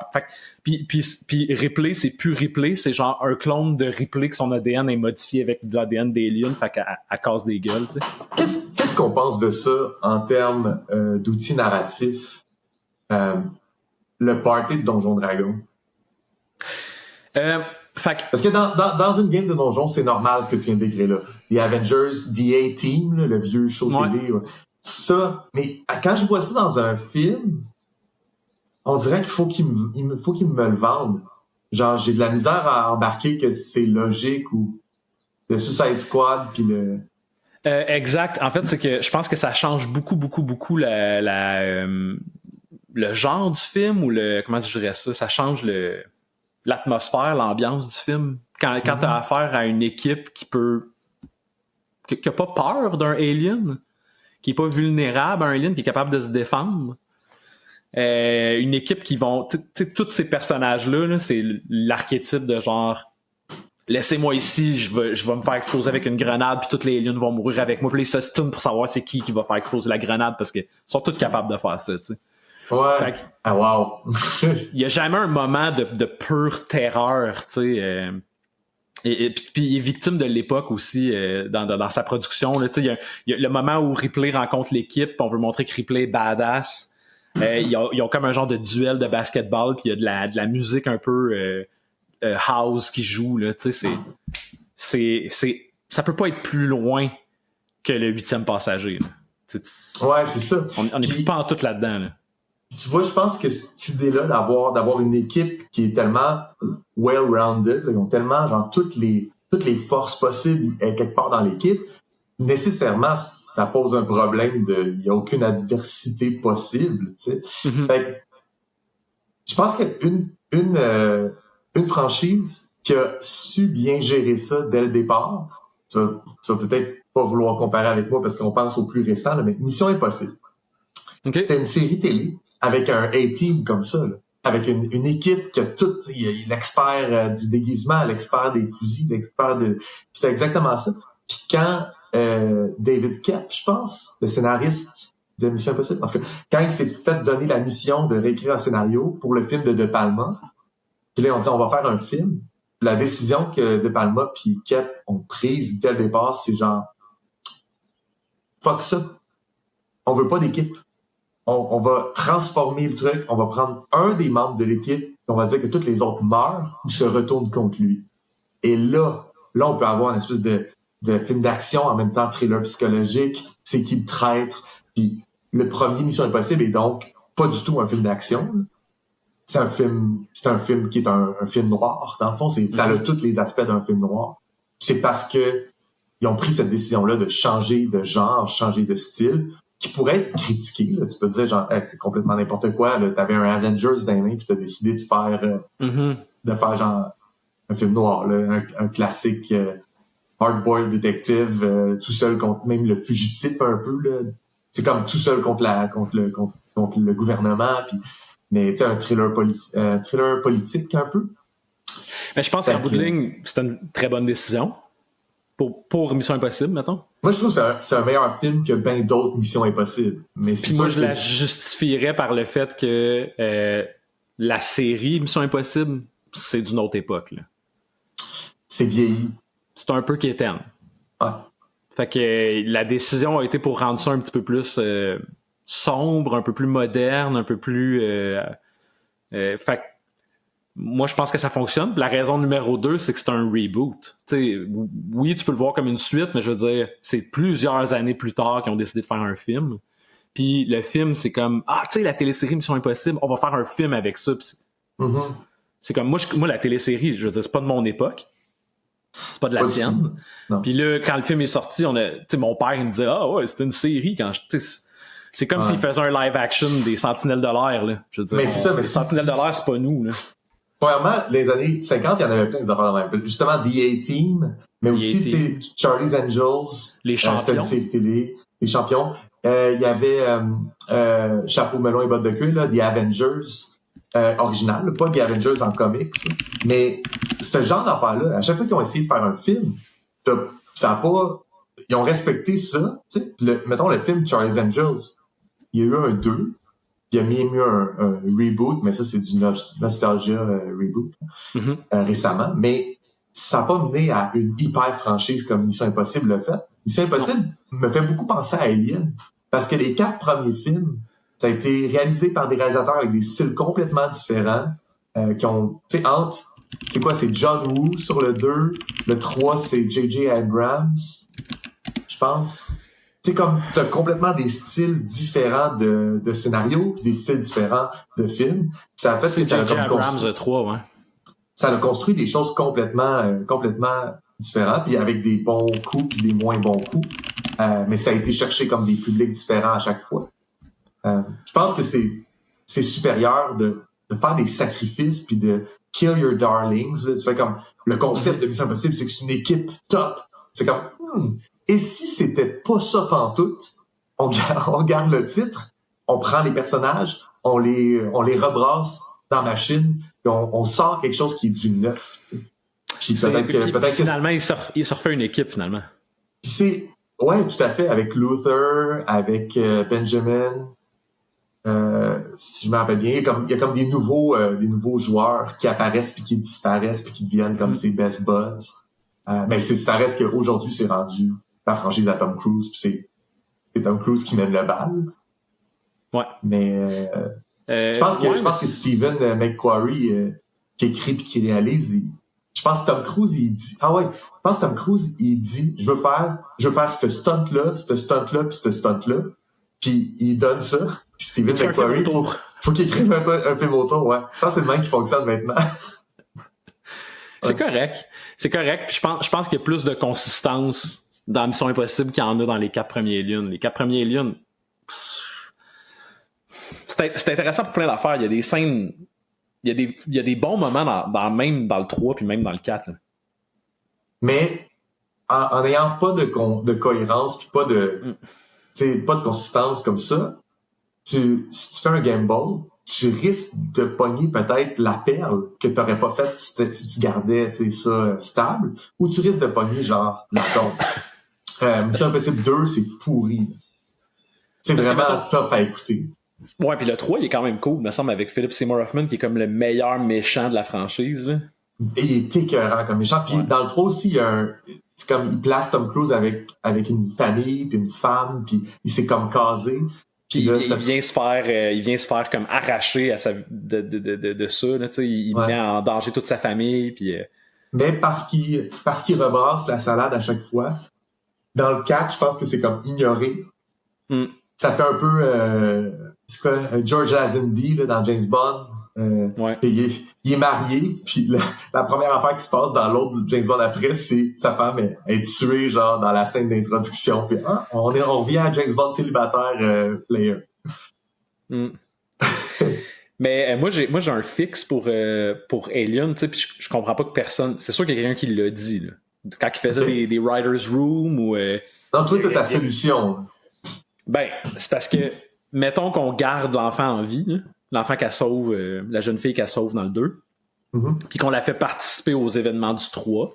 Puis Ripley, c'est plus Ripley, c'est genre un clone de Ripley que son ADN est modifié avec de l'ADN d'Alien, fait qu'elle casse des gueules, tu sais. Qu'est-ce qu'on pense de ça en termes d'outils narratifs? Le party de Donjon Dragon. Parce que dans une game de Donjon, c'est normal ce que tu viens de décrire là. Les Avengers, The A-Team, là, le vieux show télé. Ça, mais quand je vois ça dans un film, on dirait qu'il faut qu'il me le vendent. Genre, j'ai de la misère à embarquer que c'est logique ou le Suicide Squad puis le... Exact. En fait, c'est que je pense que ça change beaucoup le genre du film ou comment je dirais ça, ça change l'atmosphère, l'ambiance du film. Quand t'as affaire à une équipe qui a pas peur d'un alien, qui est pas vulnérable à un alien, qui est capable de se défendre. Une équipe qui vont, tu sais, tous ces personnages-là, là, c'est l'archétype de genre, laissez-moi ici, je vais me faire exploser avec une grenade, puis tous les aliens vont mourir avec moi, puis ils s'ostinent pour savoir c'est qui va faire exploser la grenade, parce qu'ils sont tous capables de faire ça, tu sais. Ouais. Wow. Il y a jamais un moment de pure terreur, tu sais. Et puis il est victime de l'époque aussi dans sa production. Là, il y a le moment où Ripley rencontre l'équipe, on veut montrer que Ripley est badass. Ils ont comme un genre de duel de basketball, puis il y a de la musique un peu house qui joue. Là, ça peut pas être plus loin que le 8e passager. Là. Ouais, c'est ça. On est pas en tout là-dedans. Là. Tu vois, je pense que cette idée-là d'avoir une équipe qui est tellement well-rounded, là, ils ont tellement genre toutes les forces possibles quelque part dans l'équipe, nécessairement ça pose un problème il y a aucune adversité possible, tu sais. Mm-hmm. Fait que, je pense qu'une franchise qui a su bien gérer ça dès le départ, tu vas peut-être pas vouloir comparer avec moi parce qu'on pense au plus récent, là, mais Mission Impossible. Okay. C'était une série télé avec un A-Team comme ça, là, avec une équipe qui a tout, il y a l'expert du déguisement, l'expert des fusils, l'expert de... C'était exactement ça. Puis quand David Koepp, je pense, le scénariste de Mission Impossible, parce que quand il s'est fait donner la mission de réécrire un scénario pour le film de Palma, puis là on dit on va faire un film, la décision que De Palma puis Koepp ont prise dès le départ, c'est genre fuck ça, on veut pas d'équipe. On va transformer le truc, on va prendre un des membres de l'équipe, et on va dire que tous les autres meurent ou se retournent contre lui. Et là, on peut avoir une espèce de film d'action, en même temps thriller psychologique, c'est qui le traître. Puis le premier Mission Impossible est donc pas du tout un film d'action. C'est un film qui est un film noir. Dans le fond, ça a tous les aspects d'un film noir. C'est parce que ils ont pris cette décision-là de changer de genre, changer de style, qui pourrait être critiqué. Là. Tu peux te dire, genre, c'est complètement n'importe quoi. Là. T'avais un Avengers dans les mains, puis t'as décidé de faire genre un film noir, là, un classique hard-boiled detective, tout seul contre même le fugitif un peu. Là. C'est comme tout seul contre le gouvernement. Puis, mais tu sais, un thriller politique un peu. Mais je pense qu'en bout de ligne, c'est une très bonne décision. Pour Mission Impossible, mettons. Moi, je trouve que c'est un meilleur film que bien d'autres Missions Impossibles. Mais puis moi, je la justifierais par le fait que la série Mission Impossible, c'est d'une autre époque. Là. C'est vieilli. C'est un peu quétaine. Ouais. Fait que la décision a été pour rendre ça un petit peu plus sombre, un peu plus moderne, un peu plus... fait que moi, je pense que ça fonctionne. La raison numéro 2, c'est que c'est un reboot. T'sais, oui, tu peux le voir comme une suite, mais je veux dire, c'est plusieurs années plus tard qu'ils ont décidé de faire un film. Puis le film, c'est comme, tu sais, la télésérie Mission Impossible, on va faire un film avec ça. C'est comme, moi, la télésérie, je veux dire, c'est pas de mon époque. C'est pas de la tienne. Puis là, quand le film est sorti, tu sais, mon père, il me disait, ouais, c'était une série quand c'est comme s'il faisait un live action des Sentinelles de l'air, là. Je veux dire, mais c'est ça, mais les Sentinelles de l'air, c'est pas nous, là. Premièrement, les années 50, il y en avait plein des affaires de même. Justement, The A-Team, mais aussi, Charlie's Angels. Les champions. C'était une série télé. Les champions. Il y avait Chapeau melon et bottes de cuir, là, The Avengers original, pas The Avengers en comics. Mais ce genre d'affaires-là, à chaque fois qu'ils ont essayé de faire un film, ça a pas... Ils ont respecté ça. Mettons le film Charlie's Angels. Il y a eu un 2. Il y a même eu un reboot, mais ça, c'est du nostalgia reboot récemment. Mais ça n'a pas mené à une hyper franchise comme Mission Impossible l'a fait. Mission Impossible me fait beaucoup penser à Alien. Parce que les 4 premiers films, ça a été réalisé par des réalisateurs avec des styles complètement différents. Qui ont, tu sais, c'est quoi? C'est John Woo sur le 2. Le 3, c'est J.J. Abrams, je pense. C'est comme t'as complètement des styles différents de scénarios puis des styles différents de films. Ça a fait que ça a comme construit. 3, ouais. Ça a construit des choses complètement différentes, puis avec des bons coups puis des moins bons coups. Mais ça a été cherché comme des publics différents à chaque fois. Je pense que c'est supérieur de faire des sacrifices puis de kill your darlings. Tu fais comme le concept de Mission Impossible, c'est que c'est une équipe top. C'est comme et si c'était pas ça pantoute, on garde le titre, on prend les personnages, on les rebrasse dans la machine, puis on sort quelque chose qui est du neuf. Puis peut-être finalement, il se refait une équipe, finalement. Puis ouais, tout à fait, avec Luther, avec Benjamin, si je me rappelle bien, il y a comme des nouveaux joueurs qui apparaissent puis qui disparaissent puis qui deviennent comme ses best buds. Mais ça reste qu'aujourd'hui, c'est rendu la franchise à Tom Cruise, puis c'est Tom Cruise qui mène le bal. Ouais. Mais je pense que Stephen McQuarrie qui écrit puis qui réalise, je pense que Tom Cruise il dit je veux faire ce stunt-là puis ce stunt-là, puis il donne ça. Puis Stephen McQuarrie faut qu'il écrive un film autour, ouais. Je pense que c'est le même qui fonctionne maintenant. C'est correct. Puis je pense qu'il y a plus de consistance dans Mission Impossible qu'il y en a dans les 4 premiers Aliens. Les 4 premiers Aliens, c'est intéressant pour plein d'affaires. Il y a des scènes, il y a des bons moments même dans le 3 puis même dans le 4. Là. Mais en n'ayant pas de cohérence puis pas de consistance comme ça, si tu fais un gamble, tu risques de pogner peut-être la perle que t'aurais pas faite si tu gardais ça stable, ou tu risques de pogner genre la tombe. Mission Impossible 2, c'est pourri. C'est vraiment tough à écouter. Ouais, puis le 3, il est quand même cool, me semble, avec Philip Seymour Hoffman, qui est comme le meilleur méchant de la franchise. Là. Et il est écœurant comme méchant. Puis dans le 3 aussi, c'est comme il place Tom Cruise avec une famille, puis une femme, puis il s'est comme casé. Puis là, il vient se faire comme arracher à de ça. Là, il met en danger toute sa famille. Puis mais parce qu'il rebrasse la salade à chaque fois. Dans le 4, je pense que c'est comme ignoré. Ça fait un peu c'est quoi George Lazenby là, dans James Bond. Ouais. Il est marié, puis la première affaire qui se passe dans l'autre James Bond après, c'est sa femme est tuée genre dans la scène d'introduction. Puis on revient à James Bond célibataire player. Mais moi j'ai un fixe pour Alien, tu sais, puis je comprends pas que personne. C'est sûr qu'il y a quelqu'un qui l'a dit là. Quand il faisait des writers' room ou. Non, toi t'as ta solution. Ben, c'est parce que mettons qu'on garde l'enfant en vie, là, l'enfant qu'elle sauve, la jeune fille qu'elle sauve dans le 2, puis qu'on la fait participer aux événements du 3.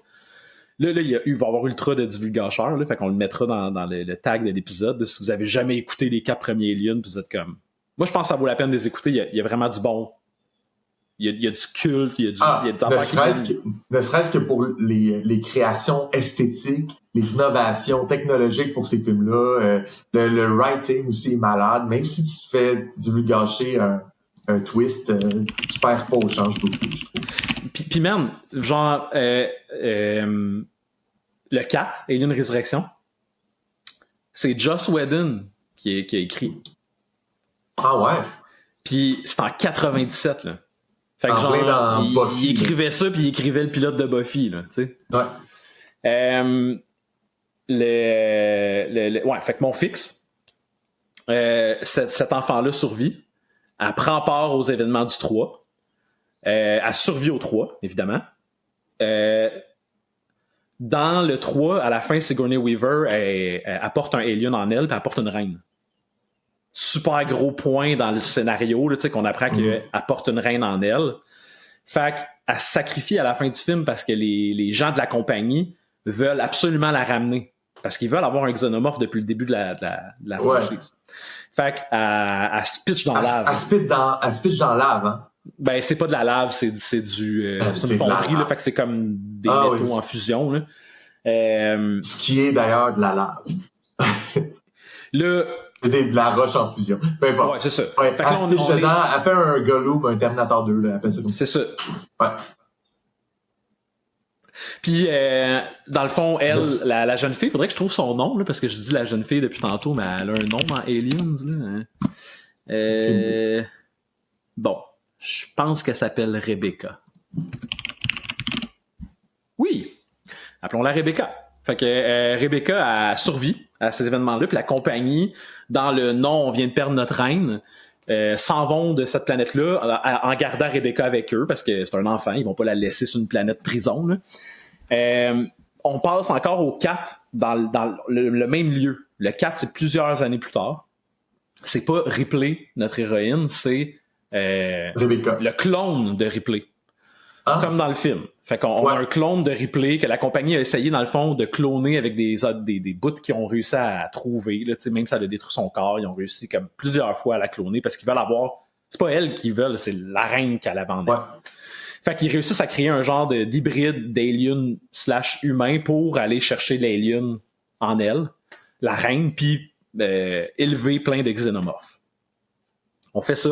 Là il va y avoir ultra de divulgateurs, là, fait qu'on le mettra dans le tag de l'épisode. Là, si vous avez jamais écouté les 4 premiers Aliens, puis vous êtes comme... Moi, je pense que ça vaut la peine de les écouter. Il y a vraiment du bon. Il y a du culte, il y a des affaires ne serait-ce que pour les créations esthétiques, les innovations technologiques pour ces films-là, le writing aussi est malade. Même si tu te fais divulgacher un twist, tu perds pas au change beaucoup, je trouve. Puis même, genre, le 4, Alien Resurrection, c'est Joss Whedon qui a écrit. Ah ouais? Puis c'est en 97, là. Fait que il écrivait ça, puis il écrivait le pilote de Buffy, là, tu sais. Ouais. Ouais, fait que mon fixe, cet enfant-là survit. Elle prend part aux événements du 3. Elle survit au 3, évidemment. Dans le 3, à la fin, Sigourney Weaver, elle apporte un alien en elle, puis elle apporte une reine. Super gros point dans le scénario, là, tu sais, qu'on apprend qu'elle apporte une reine en elle. Fait qu'elle se sacrifie à la fin du film parce que les gens de la compagnie veulent absolument la ramener. Parce qu'ils veulent avoir un xénomorphe depuis le début de la franchise. Fait qu'elle se pitch dans la lave. Elle se pitch dans la lave, hein? Ben, c'est pas de la lave, c'est une fonderie, là, fait que c'est comme des métaux en fusion, là. Ce qui est d'ailleurs de la lave. C'est de la roche en fusion. Peu importe. Ouais, c'est ça. Ouais, elle se pitch dedans, elle fait un Gollum, un Terminator 2, là, appelle ça comme ça. C'est ça. Ouais. Puis, dans le fond, elle, la jeune fille, faudrait que je trouve son nom, là, parce que je dis la jeune fille depuis tantôt, mais elle a un nom en Aliens, là. Bon. Je pense qu'elle s'appelle Rebecca. Oui! Appelons-la Rebecca. Fait que Rebecca a survécu à ces événements-là, puis la compagnie, dans le non, on vient de perdre notre reine, s'en vont de cette planète-là en gardant Rebecca avec eux, parce que c'est un enfant, ils vont pas la laisser sur une planète prison, là. On passe encore au 4 dans le même lieu. Le 4, c'est plusieurs années plus tard. C'est pas Ripley, notre héroïne, c'est Rebecca. Le clone de Ripley. Comme dans le film. Fait qu'on a un clone de Ripley que la compagnie a essayé, dans le fond, de cloner avec des bouts qu'ils ont réussi à trouver. Là, même si ça a détruit son corps, ils ont réussi comme plusieurs fois à la cloner parce qu'ils veulent avoir... C'est pas elle qu'ils veulent, c'est la reine qu'elle a vendue. Fait qu'ils réussissent à créer un genre d'hybride d'alien / humain pour aller chercher l'alien en elle, la reine, puis élever plein de xénomorphes. On fait ça.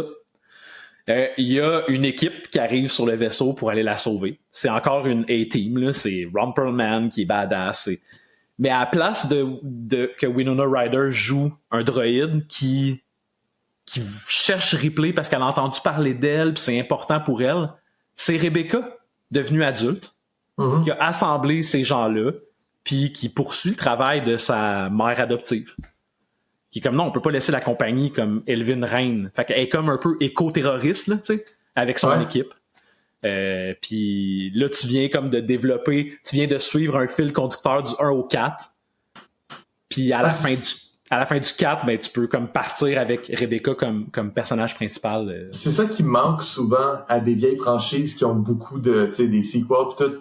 Il y a une équipe qui arrive sur le vaisseau pour aller la sauver. C'est encore une A-Team, là. C'est Ron Perlman qui est badass. Mais à la place que Winona Ryder joue un droïde qui cherche Ripley parce qu'elle a entendu parler d'elle puis c'est important pour elle, c'est Rebecca, devenue adulte, qui a assemblé ces gens-là puis qui poursuit le travail de sa mère adoptive. Qui est comme, non, on peut pas laisser la compagnie comme élever une reine. Fait qu'elle est comme un peu éco-terroriste, là, tu sais, avec son équipe. Puis là, tu viens comme de développer, tu viens de suivre un fil conducteur du 1 au 4. Puis à la fin du 4, ben, tu peux comme partir avec Rebecca comme personnage principal. C'est ça qui manque souvent à des vieilles franchises qui ont beaucoup de, tu sais, des sequels pis tout.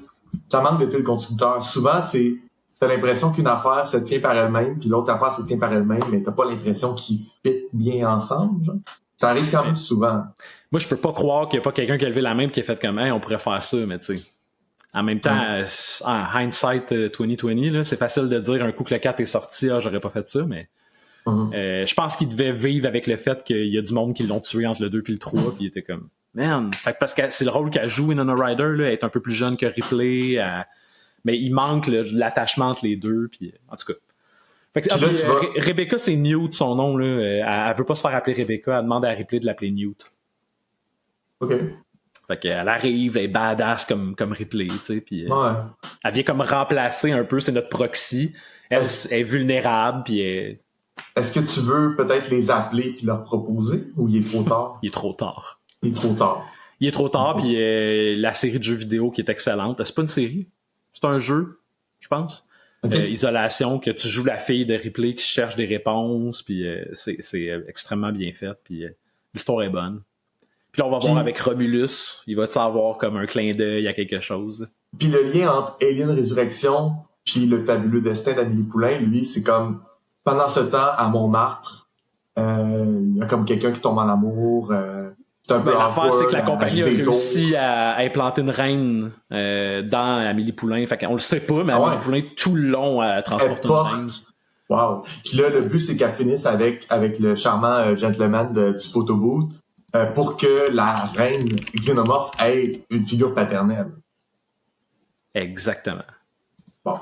Ça manque de fil conducteur. Souvent, t'as l'impression qu'une affaire se tient par elle-même, puis l'autre affaire se tient par elle-même, mais t'as pas l'impression qu'ils fit bien ensemble, genre. Ça arrive quand même souvent. Moi, je peux pas croire qu'il y a pas quelqu'un qui a levé la main et qui a fait comme, hey, on pourrait faire ça, mais tu sais. En même temps, en hindsight 2020, là, c'est facile de dire un coup que le 4 est sorti, j'aurais pas fait ça, mais je pense qu'il devait vivre avec le fait qu'il y a du monde qui l'ont tué entre le 2 et le 3, puis il était comme, man. Fait que parce que c'est le rôle qu'elle joue, Winona Ryder, là, elle est un peu plus jeune que Ripley, mais il manque l'attachement entre les deux, puis en tout cas. Fait que, Rebecca, c'est Newt, son nom, là. Elle veut pas se faire appeler Rebecca, elle demande à Ripley de l'appeler Newt. OK. Fait qu'elle arrive, elle est badass comme Ripley, tu sais, puis elle vient comme remplacer un peu, c'est notre proxy. Elle est vulnérable, puis Est-ce que tu veux peut-être les appeler puis leur proposer, ou il est trop tard? Il est trop tard. Il est trop tard. Il est trop tard, puis la série de jeux vidéo qui est excellente. C'est pas une série, c'est un jeu, je pense. Okay. Isolation, que tu joues la fille de Ripley qui cherche des réponses, puis c'est extrêmement bien fait, puis l'histoire est bonne. Puis là, on va voir avec Romulus, il va avoir comme un clin d'œil à quelque chose. Puis le lien entre Alien Résurrection puis le fabuleux destin d'Amélie Poulain, lui, c'est comme, pendant ce temps, à Montmartre, il y a comme quelqu'un qui tombe en amour. C'est un peu l'affaire, c'est que la compagnie a réussi à implanter une reine dans Amélie Poulain. Fait qu'on le sait pas, mais Amélie Poulain, tout le long, elle transporte une reine. Wow. Puis là, le but, c'est qu'elle finisse avec le charmant gentleman du photobooth pour que la reine xénomorphe ait une figure paternelle. Exactement. Bon.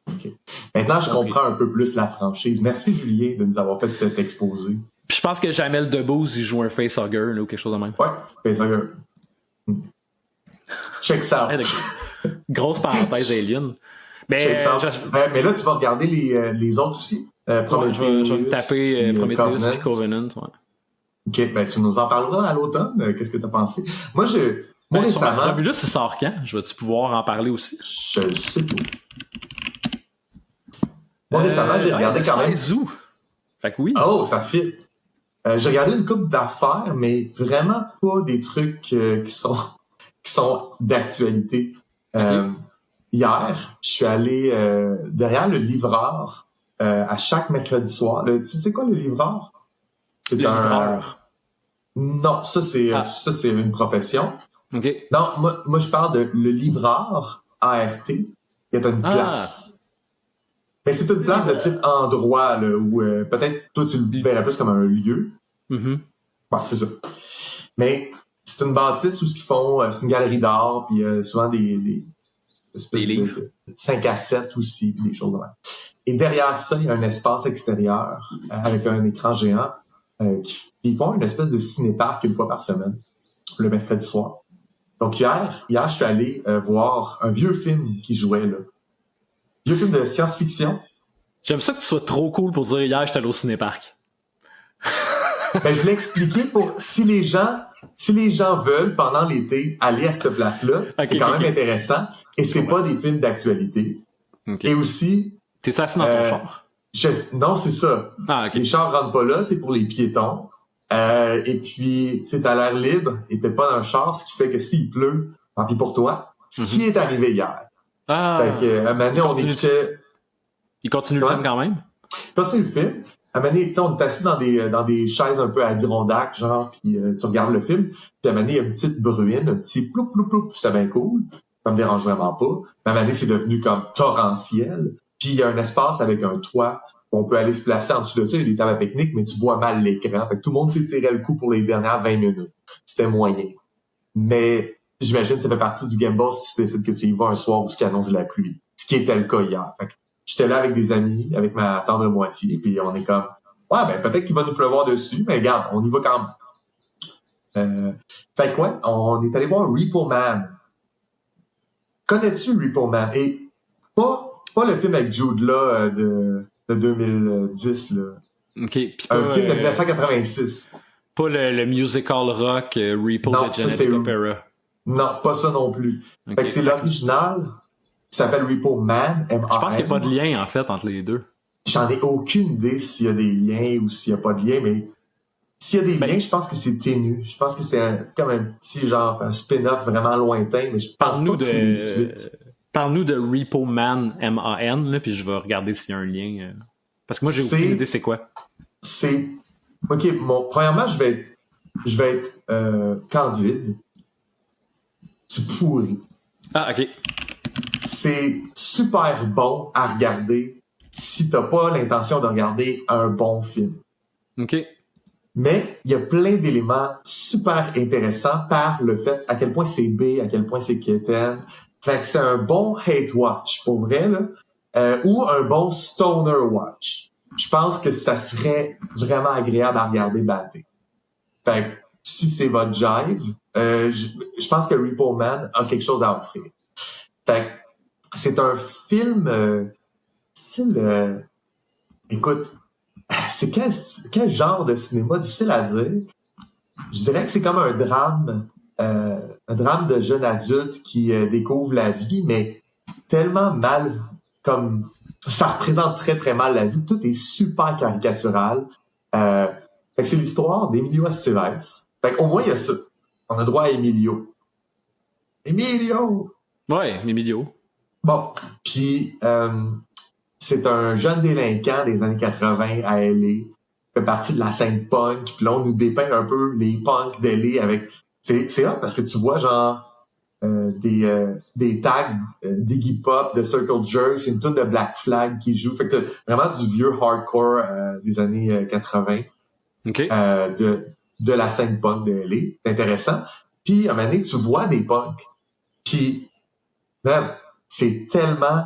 OK. Maintenant, je comprends un peu plus la franchise. Merci, Julien, de nous avoir fait cet exposé. Puis je pense que Jamel Debbouze, il joue un facehugger ou quelque chose de même. Ouais, facehugger. Check ça. Grosse parenthèse Alien. Mais là, tu vas regarder les autres aussi. Prometheus, je vais taper Prometheus et Covenant. Ouais. OK, ben tu nous en parleras à l'automne. Qu'est-ce que tu as pensé? Moi, récemment... Romulus, il sort quand? Je vais-tu pouvoir en parler aussi? Je sais pas. Moi, récemment, j'ai regardé quand même... 16 août. Fait que oui. Oh, ça fit. J'ai regardé une couple d'affaires, mais vraiment pas des trucs qui sont d'actualité. Okay. Hier, je suis allé derrière le livreur à chaque mercredi soir. Tu sais quoi, le livreur? C'est le livreur? Non, ça c'est une profession. Okay. Non, moi je parle de le livreur ART, qui est une place. Mais c'est une place de type endroit, là, où peut-être toi tu le verrais plus comme un lieu. Mm-hmm. Ouais, c'est ça. Mais c'est une bâtisse où ce qu'ils font, c'est une galerie d'art, puis souvent des livres. De 5 à 7 aussi, puis des choses de même. Et derrière ça, il y a un espace extérieur avec un écran géant qui font une espèce de ciné-parc une fois par semaine, le mercredi soir. Donc hier, je suis allé voir un vieux film qui jouait là. Vieux film de science-fiction. J'aime ça que tu sois trop cool pour dire hier, j'étais allé au ciné-parc. Ben, je voulais expliquer pour si les gens veulent pendant l'été aller à cette place-là, c'est quand même intéressant. Et c'est pas des films d'actualité. Okay. Et aussi. T'es assis dans ton char? Non, c'est ça. Ah, okay. Les chars rentrent pas là, c'est pour les piétons. Et puis c'est à l'air libre et t'es pas dans un char, ce qui fait que s'il pleut, tant pis pour toi. Ce qui est arrivé hier. Ah. Fait que, à un moment donné, on écoutait. Il continue le film quand même? Il continue le film. À un moment donné, on est assis dans des chaises un peu Adirondack, genre, puis tu regardes le film, puis à un moment donné, il y a une petite bruine, un petit ploup, ploup, ploup, c'était bien cool. Ça me dérange vraiment pas. Mais à un moment donné, c'est devenu comme torrentiel. Puis il y a un espace avec un toit où on peut aller se placer en dessous de ça. Il y a des tables à pique-nique, mais tu vois mal l'écran. Fait que tout le monde s'est tiré le coup pour les dernières 20 minutes. C'était moyen. Mais j'imagine que ça fait partie du game boss si tu décides que tu y vas un soir où il annonce de la pluie. Ce qui était le cas hier. Fait que j'étais là avec des amis, avec ma tendre moitié, puis on est comme, ouais, ben peut-être qu'il va nous pleuvoir dessus, mais regarde, on y va quand même. Fait que ouais, on est allé voir Repo Man. Connais-tu Repo Man? Et pas le film avec Jude là de 2010 là. OK. Puis un film de 1986. Pas le musical rock Repo de Genetic Opera. Non, pas ça non plus. Okay. Fait que c'est l'original qui s'appelle Repo Man, M-A-N. Je pense qu'il n'y a pas de lien en fait entre les deux. J'en ai aucune idée s'il y a des liens ou s'il n'y a pas de lien, mais s'il y a des liens, je pense que c'est ténu. Je pense que c'est comme un petit genre un spin-off vraiment lointain, mais je pense pas que c'est des suites. Parle-nous de Repo Man, M-A-N, là, puis je vais regarder s'il y a un lien. Parce que moi, j'ai aucune idée c'est quoi. C'est... OK, premièrement, je vais être candide. C'est pourri. Ah, OK. C'est super bon à regarder si t'as pas l'intention de regarder un bon film. OK. Mais il y a plein d'éléments super intéressants par le fait à quel point c'est B, à quel point c'est quétaine. Fait que c'est un bon hate watch, pour vrai, là. Ou un bon stoner watch. Je pense que ça serait vraiment agréable à regarder battre. Fait que si c'est votre jive, je pense que Repo Man a quelque chose à offrir. Fait que c'est un film écoute, c'est quel genre de cinéma? Difficile à dire. Je dirais que c'est comme un drame de jeune adulte qui découvre la vie, mais tellement mal, comme ça représente très très mal la vie. Tout est super caricatural. Fait que c'est l'histoire d'Emilio Estevez. Fait qu'au moins il y a ça. On a droit à Emilio. Emilio! Ouais, Emilio. Bon, puis c'est un jeune délinquant des années 80 à L.A. fait partie de la scène punk, puis là on nous dépeint un peu les punks d'L.A. avec c'est hot parce que tu vois genre des tags d'Iggy Pop, de Circle Jerks, c'est une tune de Black Flag qui joue, fait que t'as vraiment du vieux hardcore des années 80 de la scène punk de L.A. C'est intéressant. Puis à un moment donné, tu vois des punks, puis même c'est tellement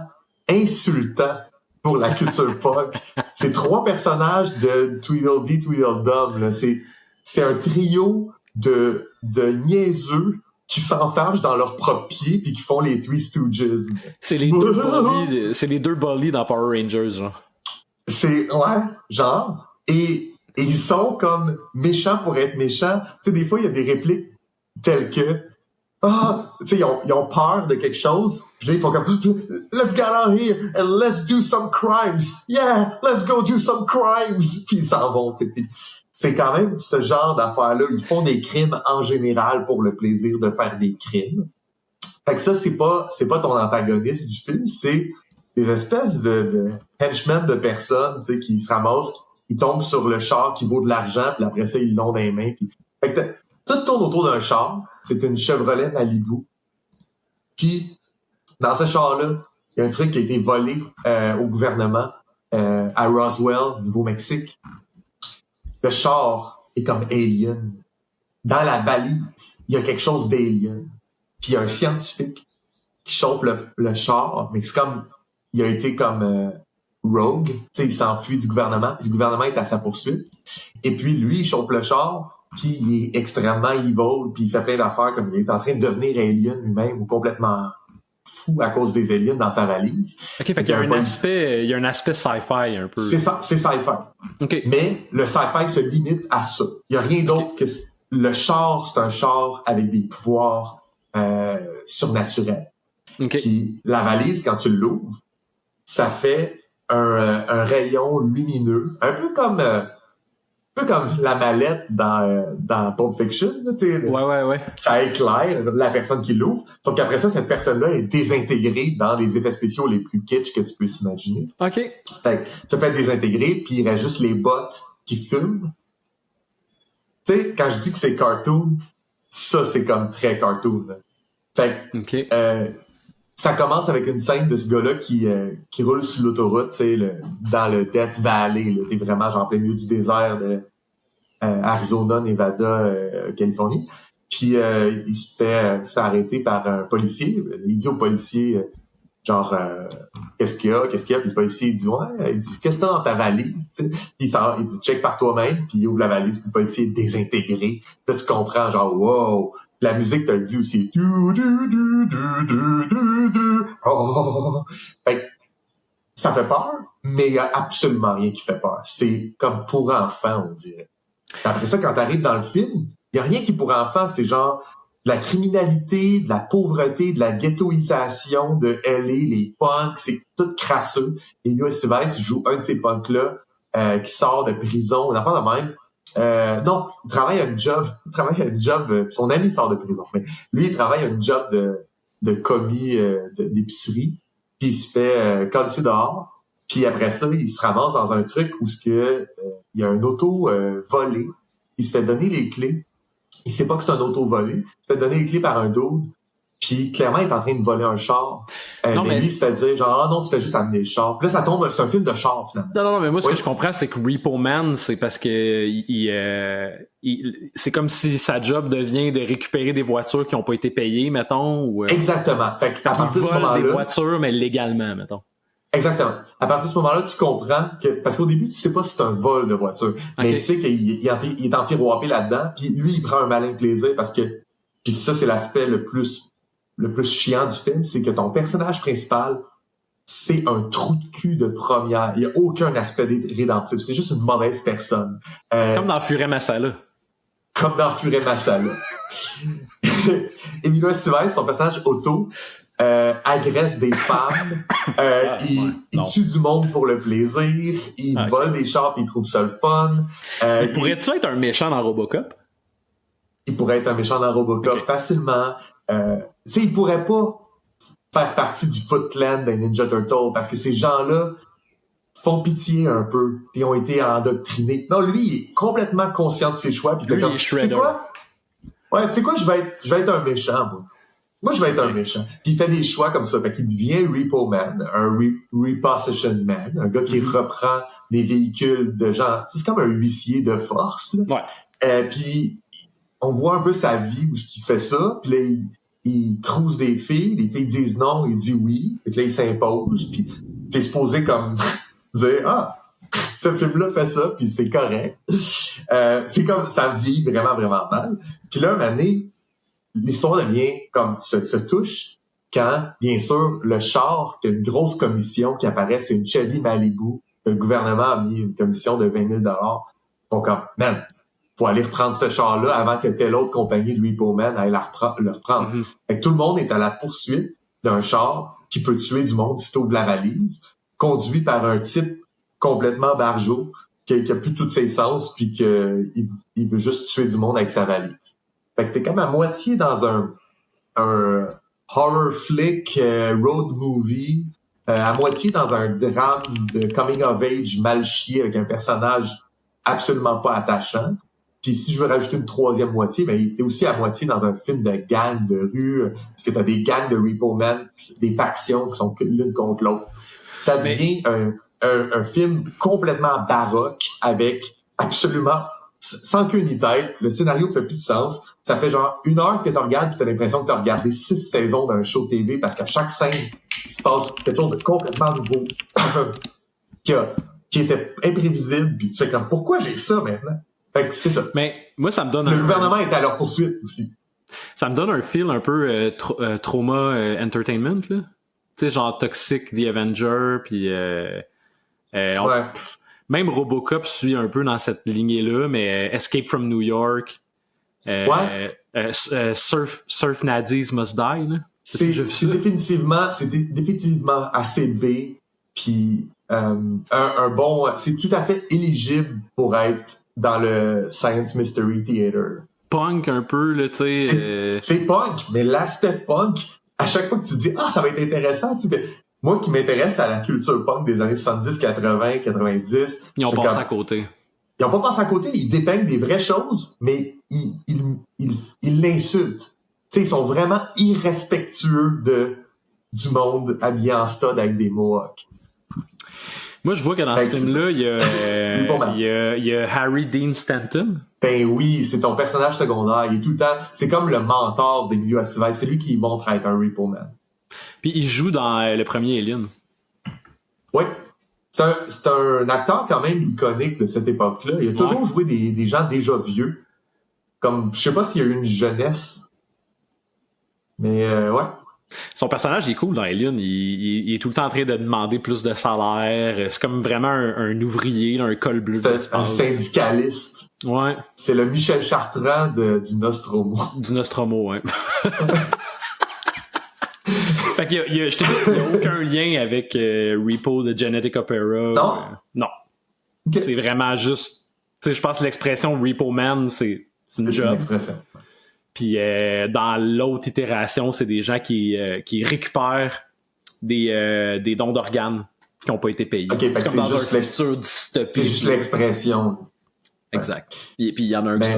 insultant pour la culture punk. C'est 3 personnages de Tweedledee, Tweedledum, là. C'est un trio de niaiseux qui s'enfargent dans leurs propres pieds puis qui font les Three Stooges. C'est les deux bullies dans Power Rangers, genre. Ouais, genre. Et ils sont comme méchants pour être méchants. Tu sais, des fois, il y a des répliques telles que tu sais, ils ont peur de quelque chose, puis là, ils font comme « Let's get out here and let's do some crimes! Yeah, let's go do some crimes! » Puis ils s'en vont, tu sais. Puis c'est quand même ce genre d'affaires-là. Ils font des crimes en général pour le plaisir de faire des crimes. Fait que ça, c'est pas ton antagoniste du film, c'est des espèces de henchmen de personnes, tu sais, qui se ramassent, ils tombent sur le char qui vaut de l'argent, puis après ça, ils l'ont dans les mains. Puis... Fait que tout tourne autour d'un char. C'est une Chevrolet Malibu. Puis, dans ce char-là, il y a un truc qui a été volé au gouvernement à Roswell, Nouveau-Mexique. Le char est comme alien. Dans la valise, il y a quelque chose d'alien. Puis il y a un scientifique qui chauffe le char, mais c'est comme... Il a été comme rogue. Tu sais, il s'enfuit du gouvernement, puis le gouvernement est à sa poursuite. Et puis, lui, il chauffe le char, puis il est extrêmement evil, puis il fait plein d'affaires comme il est en train de devenir alien lui-même ou complètement fou à cause des aliens dans sa valise. OK, fait qu'il y a un aspect sci-fi un peu. C'est ça, c'est sci-fi. OK. Mais le sci-fi se limite à ça. Il y a rien d'autre que le char, c'est un char avec des pouvoirs surnaturels. OK. Puis la valise, quand tu l'ouvres, ça fait un rayon lumineux, un peu comme la mallette dans Pulp Fiction, tu sais. Ouais. Ça éclaire la personne qui l'ouvre. Sauf qu'après ça, cette personne-là est désintégrée dans les effets spéciaux les plus kitsch que tu peux s'imaginer. OK. Fait que ça fait désintégrer, puis il reste juste les bottes qui fument. Tu sais, quand je dis que c'est cartoon, ça, c'est comme très cartoon. Là. Fait que, ça commence avec une scène de ce gars-là qui roule sur l'autoroute, tu sais, dans le Death Valley, là. T'es vraiment genre en plein milieu du désert de Arizona, Nevada, Californie. Puis il se fait arrêter par un policier. Il dit au policier genre qu'est-ce qu'il y a? Puis le policier il dit ouais, il dit qu'est-ce que t'as dans ta valise, tu sais? Puis il dit check par toi-même, puis il ouvre la valise, puis le policier est désintégré. Là tu comprends genre wow. La musique te le dit aussi. Oh. Fait que ça fait peur, mais il y a absolument rien qui fait peur. C'est comme pour enfants, on dirait. Après ça, quand t'arrives dans le film, il y a rien qui est pour enfants. C'est genre de la criminalité, de la pauvreté, de la ghettoisation de LA, les punks, c'est tout crasseux. Et Emilio Estevez joue un de ces punks-là qui sort de prison. On n'a pas de même. Non, il travaille à une job, son ami sort de prison, mais lui, il travaille à une job de commis d'épicerie, puis il se fait coller dehors, puis après ça, il se ramasse dans un truc où il y a un auto volé, il se fait donner les clés, il sait pas que c'est un auto volé, il se fait donner les clés par un dude Puis clairement, il est en train de voler un char. Non, mais lui, il se fait dire genre, ah non, tu fais juste amener le char. Puis là, ça tombe, c'est un film de char, finalement. Non, mais moi, ce Oui. que je comprends, c'est que Repo Man, c'est parce que c'est comme si sa job devient de récupérer des voitures qui ont pas été payées, mettons, ou Exactement. Fait qu'à il partir de ce vole des moment-là, voitures, mais légalement, mettons. exactement. À partir de ce moment-là, tu comprends que, parce qu'au début, tu sais pas si c'est un vol de voiture. Mais tu sais qu'il est enfiroppé là-dedans, puis lui, il prend un malin plaisir parce que, puis ça, c'est l'aspect le plus chiant du film, c'est que ton personnage principal, c'est un trou de cul de première. Il y a aucun aspect rédemptif. C'est juste une mauvaise personne. Comme dans Furet Masala. Comme dans Furet Masala. Emilio Estevez, son personnage Otto, agresse des femmes, il tue du monde pour le plaisir, il vole des chars pis il trouve ça le fun. Pourrais-tu être un méchant dans Robocop? Il pourrait être un méchant dans Robocop facilement. Tu sais, il pourrait pas faire partie du Foot Clan des Ninja Turtles parce que ces gens-là font pitié un peu. Ils ont été endoctrinés. Non, lui, il est complètement conscient de ses choix. Puis lui, comme, il est Shredder. Tu sais quoi? Ouais, tu sais quoi? Je vais être un méchant, moi. Moi, je vais être un méchant. Puis il fait des choix comme ça. Fait qu'il devient Repo Man, un repossession man, un gars qui reprend des véhicules de gens. C'est comme un huissier de force, là. Ouais. Puis on voit un peu sa vie où ce qu'il fait ça. Puis là, il crouse des filles. Les filles disent non, il dit oui. Fait que là, il s'impose. Puis t'es supposé comme dire, ah, ce film-là fait ça, puis c'est correct. C'est comme, ça vieillit vraiment, vraiment mal. Puis là, une année, l'histoire devient comme, se touche quand, bien sûr, le char, qu'il y a une grosse commission qui apparaît, c'est une Chevy Malibu, que le gouvernement a mis une commission de 20 000 $. Donc, comme, man, faut aller reprendre ce char-là avant que telle autre compagnie de Repo Man aille le reprendre. Mm-hmm. Fait que tout le monde est à la poursuite d'un char qui peut tuer du monde si t'ouvres la valise, conduit par un type complètement barjot, qui a plus tous ses sens, puis il veut juste tuer du monde avec sa valise. Fait que t'es comme à moitié dans un horror flick, road movie, à moitié dans un drame de coming of age mal chié avec un personnage absolument pas attachant. Puis si je veux rajouter une troisième moitié, ben t'es aussi à moitié dans un film de gang de rue, parce que t'as des gangs de Repo Man, des factions qui sont l'une contre l'autre. Ça devient un film complètement baroque avec absolument sans queue ni tête. Le scénario fait plus de sens. Ça fait genre 1 heure que tu regardes puis t'as l'impression que tu as regardé 6 saisons d'un show TV parce qu'à chaque scène, il se passe quelque chose de complètement nouveau qui était imprévisible puis tu fais comme pourquoi j'ai ça maintenant? Fait que c'est ça. Mais moi, ça me donne Le gouvernement est à leur poursuite aussi. Ça me donne un feel un peu trauma entertainment, là. Tu sais, genre Toxic The Avenger, puis même Robocop suit un peu dans cette lignée-là, mais Escape from New York, Surf Nadies Must Die, là. C'est définitivement assez B, puis un bon, c'est tout à fait éligible pour être dans le Science Mystery Theater. Punk un peu, là, tu sais. C'est punk, mais l'aspect punk, à chaque fois que tu dis « Ah, ça va être intéressant », tu sais, moi qui m'intéresse à la culture punk des années 70, 80, 90... Ils ont passé à côté. Ils ont pas passé à côté, ils dépeignent des vraies choses, mais ils l'insultent. Tu sais, ils sont vraiment irrespectueux du monde habillé en stud avec des mohawks. Moi, je vois que dans ce film-là, il y a Harry Dean Stanton. Ben oui, c'est ton personnage secondaire. Il est tout le temps... C'est comme le mentor d'Emilio Estevez. C'est lui qui montre à être un Repo Man. Puis il joue dans le premier Alien. Oui. C'est un acteur quand même iconique de cette époque-là. Il a toujours joué des gens déjà vieux. Comme, je sais pas s'il y a eu une jeunesse. Mais ouais. Son personnage il est cool dans Alien. Il est tout le temps en train de demander plus de salaire. C'est comme vraiment un ouvrier, un col bleu. C'est un syndicaliste. Ouais. C'est le Michel Chartrand du Nostromo. Du Nostromo, ouais. Fait qu'il y a aucun lien avec Repo de Genetic Opera. Non. Non. Okay. C'est vraiment juste... Tu sais, je pense que l'expression Repo Man, c'est une job. Une expression. Puis dans l'autre itération, c'est des gens qui récupèrent des dons d'organes qui n'ont pas été payés. Okay, c'est comme dans un futur dystopique. C'est juste l'expression. Exact. Et puis il y en a un qui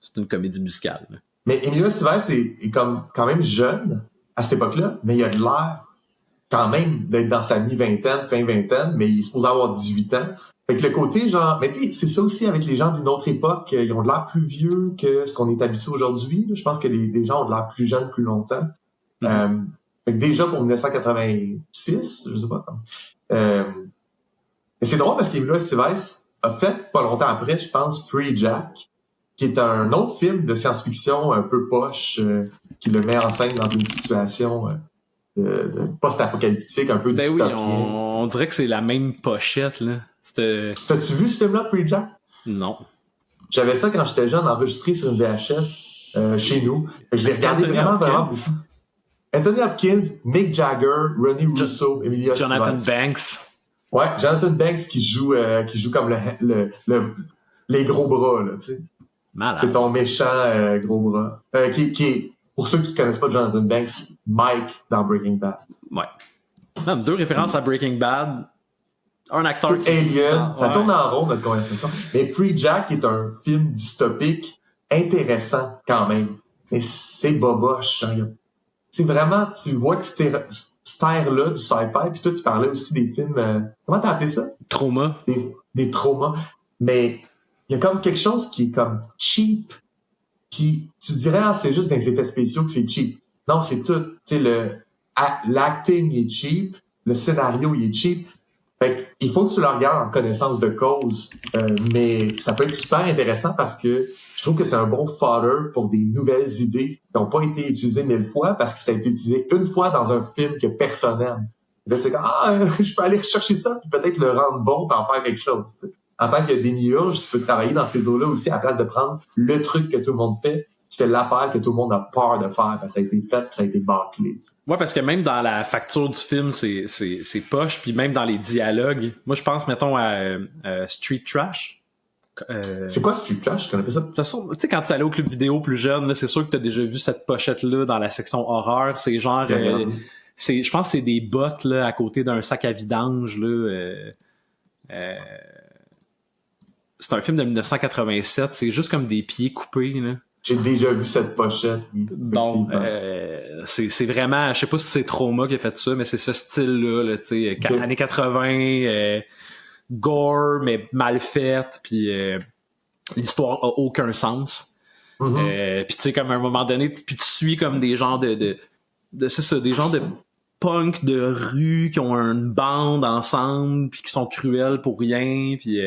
c'est une comédie musicale. Mais Emilio Estevez est comme quand même jeune à cette époque-là, mais il a de l'air quand même d'être dans sa mi-vingtaine, fin vingtaine, mais il est supposé avoir 18 ans. Fait que le côté genre, mais tu sais, c'est ça aussi avec les gens d'une autre époque, ils ont de l'air plus vieux que ce qu'on est habitué aujourd'hui. Je pense que les gens ont de l'air plus jeunes plus longtemps. Fait que déjà pour 1986, je sais pas. Mais c'est drôle parce qu'Emilio Estevez a fait pas longtemps après, je pense, Free Jack, qui est un autre film de science-fiction un peu poche, qui le met en scène dans une situation post-apocalyptique, un peu dystopienne. Oui, on dirait que c'est la même pochette, là. T'as-tu vu ce film-là, Free Jack? Non. J'avais ça quand j'étais jeune, enregistré sur une VHS chez nous. Je l'ai regardé vraiment beaucoup. Anthony Hopkins, Mick Jagger, Ronnie Russo, Emilio Estevez. Jonathan Banks. Ouais, Jonathan Banks qui joue comme les gros bras, là, tu sais. Malade. C'est ton méchant gros bras. Qui est, pour ceux qui connaissent pas Jonathan Banks, Mike dans Breaking Bad. Ouais. Non, 2 références à Breaking Bad. Un acteur. Tout Alien, ça tourne en rond notre conversation. Mais Free Jack est un film dystopique intéressant quand même. Mais c'est boboche. Hein. C'est vraiment, tu vois que cette ère-là du sci-fi, puis toi tu parlais aussi des films, comment t'as appelé ça? Trauma. Des traumas. Mais il y a comme quelque chose qui est comme cheap, puis tu dirais, c'est juste des effets spéciaux que c'est cheap. Non, c'est tout. Tu sais, l'acting est cheap, le scénario il est cheap. Fait que, il faut que tu le regardes en connaissance de cause, mais ça peut être super intéressant parce que je trouve que c'est un bon fodder pour des nouvelles idées qui n'ont pas été utilisées 1000 fois parce que ça a été utilisé une fois dans un film que personne aime. Et là, c'est comme, je peux aller rechercher ça puis peut-être le rendre bon pour en faire quelque chose. T'sais. En tant que démiurge, tu peux travailler dans ces eaux-là aussi à la place de prendre le truc que tout le monde fait. Tu fais l'affaire que tout le monde a peur de faire parce que ça a été fait, ça a été bâclé. T'sais. Ouais, parce que même dans la facture du film, c'est poche, puis même dans les dialogues. Moi, je pense, mettons, à Street Trash. C'est quoi Street Trash? Je connais pas ça. De toute façon, tu sais, quand tu allais au club vidéo plus jeune, là, c'est sûr que t'as déjà vu cette pochette-là dans la section horreur. C'est genre... je pense que c'est des bottes là, à côté d'un sac à vidange. Là, c'est un film de 1987. C'est juste comme des pieds coupés, là. J'ai déjà vu cette pochette, oui. Bon, c'est vraiment, je sais pas si c'est Trauma qui a fait ça, mais c'est ce style-là, là, tu sais, années 80, gore, mais mal faite, puis l'histoire a aucun sens. Puis tu sais, comme à un moment donné, puis tu suis comme des genres c'est ça, des genres de punk de rue qui ont une bande ensemble, puis qui sont cruels pour rien, puis...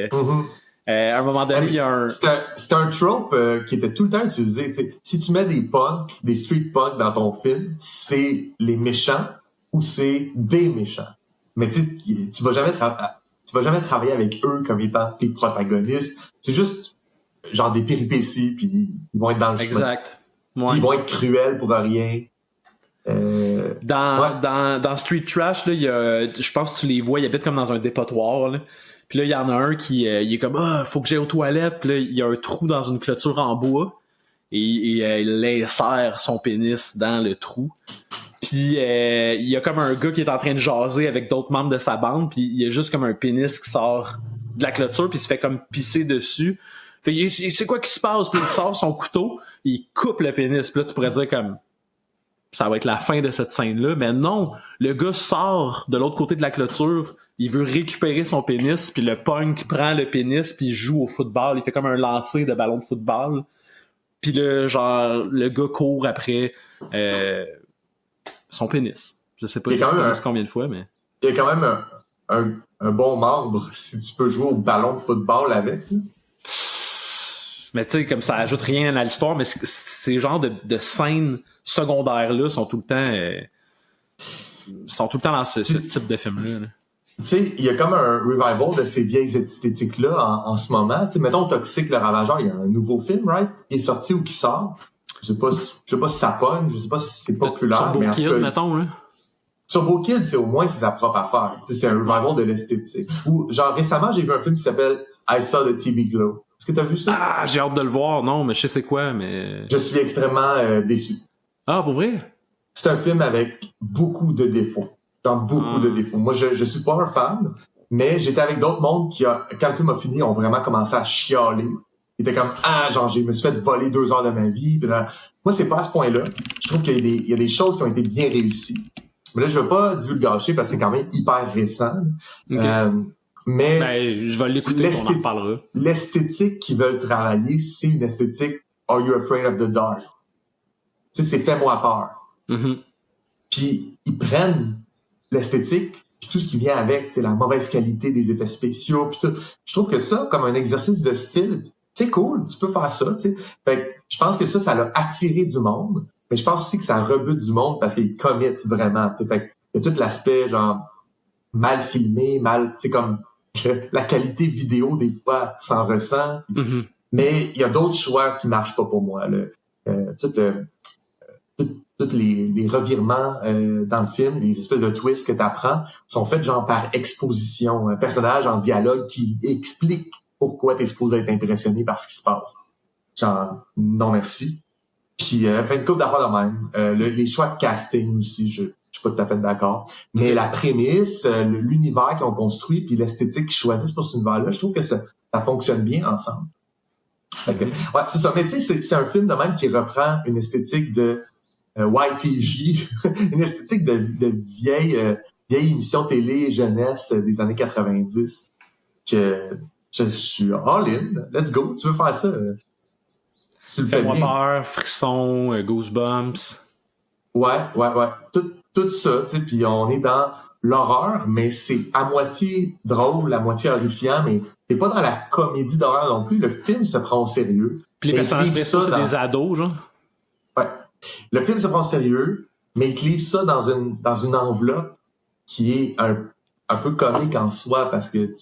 à un moment donné, il y a un... C'est un trope qui était tout le temps utilisé. T'sais, si tu mets des punks, des street punks dans ton film, c'est les méchants ou c'est des méchants. Mais tu vas jamais travailler avec eux comme étant tes protagonistes. C'est juste genre des péripéties, puis ils vont être dans le chemin. Exact. Ouais. Ils vont être cruels pour rien. Dans Street Trash, là, il y a, je pense que tu les vois, ils habitent comme dans un dépotoir, là. Puis là, il y en a un qui il est comme faut que j'aille aux toilettes. Puis là, il y a un trou dans une clôture en bois et il insère son pénis dans le trou. Puis il y a comme un gars qui est en train de jaser avec d'autres membres de sa bande. Puis il y a juste comme un pénis qui sort de la clôture puis il se fait comme pisser dessus. Fait c'est quoi qui se passe? Puis il sort son couteau, il coupe le pénis. Puis là, tu pourrais dire comme ça va être la fin de cette scène-là. Mais non, le gars sort de l'autre côté de la clôture. Il veut récupérer son pénis, puis le punk prend le pénis, puis il joue au football. Il fait comme un lancer de ballon de football. Puis là, genre, le gars court après son pénis. Je sais pas combien de fois, mais... Il y a quand même un bon membre si tu peux jouer au ballon de football avec. Mais tu sais, comme ça ajoute rien à l'histoire, mais ces genres de scènes secondaires-là sont tout le temps dans ce type de film-là. Là. Tu sais, il y a comme un revival de ces vieilles esthétiques-là en ce moment. Tu sais, mettons Toxic, le Ravageur, il y a un nouveau film, right? Qui est sorti ou qui sort. Je sais pas si ça pogne, je sais pas si c'est populaire. Turbo Kid, mettons, là. Turbo Kid, c'est au moins c'est sa propre affaire. Tu sais, c'est un revival de l'esthétique. Ou, genre, récemment, j'ai vu un film qui s'appelle I Saw the TV Glow. Est-ce que t'as vu ça? Ah, j'ai hâte de le voir. Non, mais je sais c'est quoi, mais... Je suis extrêmement déçu. Ah, pour vrai? C'est un film avec beaucoup de défauts. Beaucoup de défauts. Moi, je suis pas un fan, mais j'étais avec d'autres mondes qui, quand le film a fini, ont vraiment commencé à chialer il était comme genre je me suis fait voler 2 heures de ma vie. Puis là, moi c'est pas à ce point-là. Je trouve qu'il y a des choses qui ont été bien réussies. Mais là je veux pas divulgacher parce que c'est quand même hyper récent. Okay. Mais ben, je vais l'écouter, on en reparlera. L'esthétique qu'ils veulent travailler, c'est une esthétique Are You Afraid of the Dark? Tu sais, c'est Fais-moi peur. Mm-hmm. Puis ils prennent l'esthétique puis tout ce qui vient avec, la mauvaise qualité des effets spéciaux, puis tout. Je trouve que ça, comme un exercice de style, c'est cool, tu peux faire ça, tu sais. Fait que je pense que ça l'a attiré du monde, mais je pense aussi que ça rebute du monde parce qu'ils commettent vraiment, tu sais. Fait que il y a tout l'aspect, genre, mal filmé, mal, tu sais, comme la qualité vidéo, des fois, s'en ressent. Mm-hmm. Mais il y a d'autres choix qui marchent pas pour moi, tous les revirements dans le film, les espèces de twists que t'apprends sont faits genre par exposition. Un personnage en dialogue qui explique pourquoi t'es supposé être impressionné par ce qui se passe. Genre, non merci. Puis, fait une couple d'affaires de même. Les choix de casting aussi, je suis pas tout à fait d'accord. Mais la prémisse, l'univers qu'ils ont construit, puis l'esthétique qu'ils choisissent pour cet univers-là, je trouve que ça fonctionne bien ensemble. Fait que, ouais, c'est ça. Mais tu sais, c'est un film de même qui reprend une esthétique de YTV, une esthétique de vieille émission télé jeunesse des années 90 que je suis all-in. Let's go. Tu veux faire ça? Tu le fais bien. Fais-moi peur, frisson, Goosebumps. Ouais. Tout ça, tu sais, puis on est dans l'horreur, mais c'est à moitié drôle, à moitié horrifiant, mais t'es pas dans la comédie d'horreur non plus. Le film se prend au sérieux. Puis les personnages principaux, c'est des ados, genre? Ouais. Le film se prend au sérieux, mais il te livre ça dans une enveloppe qui est un peu comique en soi parce que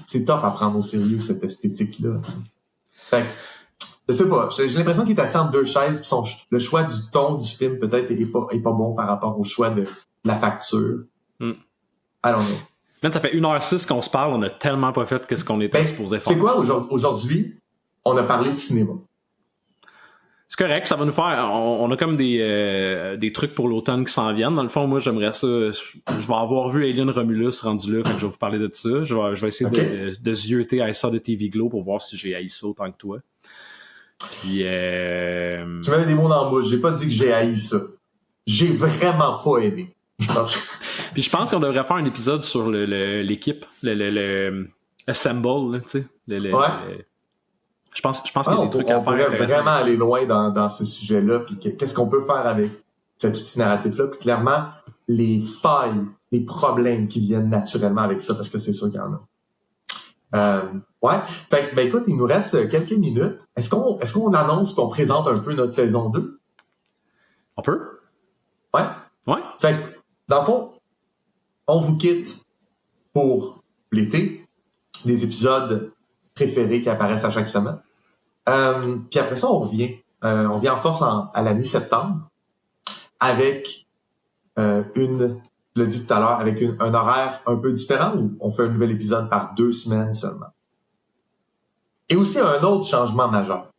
c'est tough à prendre au sérieux, cette esthétique-là. T'sais. Fait que, je sais pas, j'ai l'impression qu'il est assis entre deux chaises pis le choix du ton du film peut-être est pas bon par rapport au choix de la facture. I don't know. Même ça fait 1h06 qu'on se parle, on a tellement pas fait qu'est-ce qu'on était supposé faire. C'est quoi aujourd'hui? On a parlé de cinéma. C'est correct, ça va nous faire... On a comme des trucs pour l'automne qui s'en viennent. Dans le fond, moi, j'aimerais ça... Je vais avoir vu Alien Romulus rendu là, fait que je vais vous parler de ça. Je vais essayer de zioter I Saw the TV Glow pour voir si j'ai haï ça autant que toi. Puis... Tu m'avais des mots dans la bouche. J'ai pas dit que j'ai haï ça. J'ai vraiment pas aimé. Puis je pense qu'on devrait faire un épisode sur l'équipe, le Assemble, tu sais. Je pense qu'il y a des trucs à faire. On pourrait vraiment aller loin dans ce sujet-là, puis qu'est-ce qu'on peut faire avec cet outil narratif-là, puis clairement, les failles, les problèmes qui viennent naturellement avec ça, parce que c'est sûr qu'il y en a. Ouais. Fait que, ben écoute, il nous reste quelques minutes. Est-ce qu'on annonce qu'on présente un peu notre saison 2? On peut? Ouais. Ouais. Fait que, dans le fond, on vous quitte pour l'été, des épisodes préférés qui apparaissent à chaque semaine. Puis après ça, on revient en force à la mi-septembre avec je l'ai dit tout à l'heure, avec un horaire un peu différent où on fait un nouvel épisode par 2 semaines seulement. Et aussi un autre changement majeur.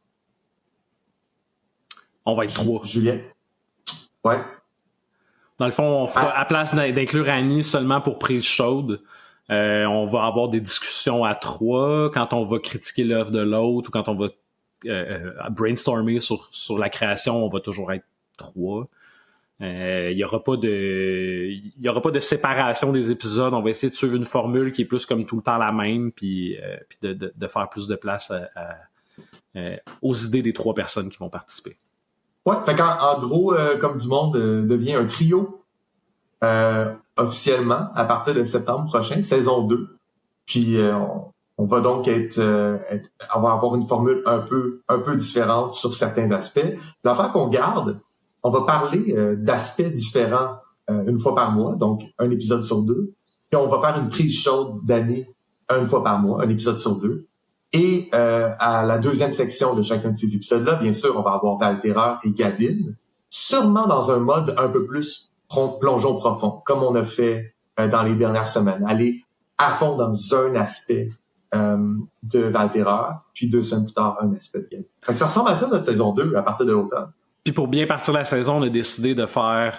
On va être 3. Julien? Ouais. Dans le fond, on fera, à place d'inclure Annie seulement pour prise chaude, on va avoir des discussions à 3 quand on va critiquer l'œuvre de l'autre ou quand on va brainstormer sur la création, on va toujours être 3. Il y aura pas de séparation des épisodes. On va essayer de suivre une formule qui est plus comme tout le temps la même, puis de faire plus de place aux idées des 3 personnes qui vont participer. Ouais, fait qu'en gros, Comme du Monde devient un trio officiellement à partir de septembre prochain, saison 2. Puis on va donc on va avoir une formule un peu différente sur certains aspects. L'affaire qu'on garde, on va parler d'aspects différents une fois par mois, donc un épisode sur 2. Puis on va faire une prise chaude d'année une fois par mois, un épisode sur 2. Et à la deuxième section de chacun de ces épisodes-là, bien sûr, on va avoir Valterreur et Gadine, sûrement dans un mode un peu plus plongeon profond, comme on a fait dans les dernières semaines. Aller à fond dans un aspect de Valterreur, puis 2 semaines plus tard, un aspect de Gadine. Donc ça ressemble à ça, notre saison 2, à partir de l'automne. Puis pour bien partir la saison, on a décidé de faire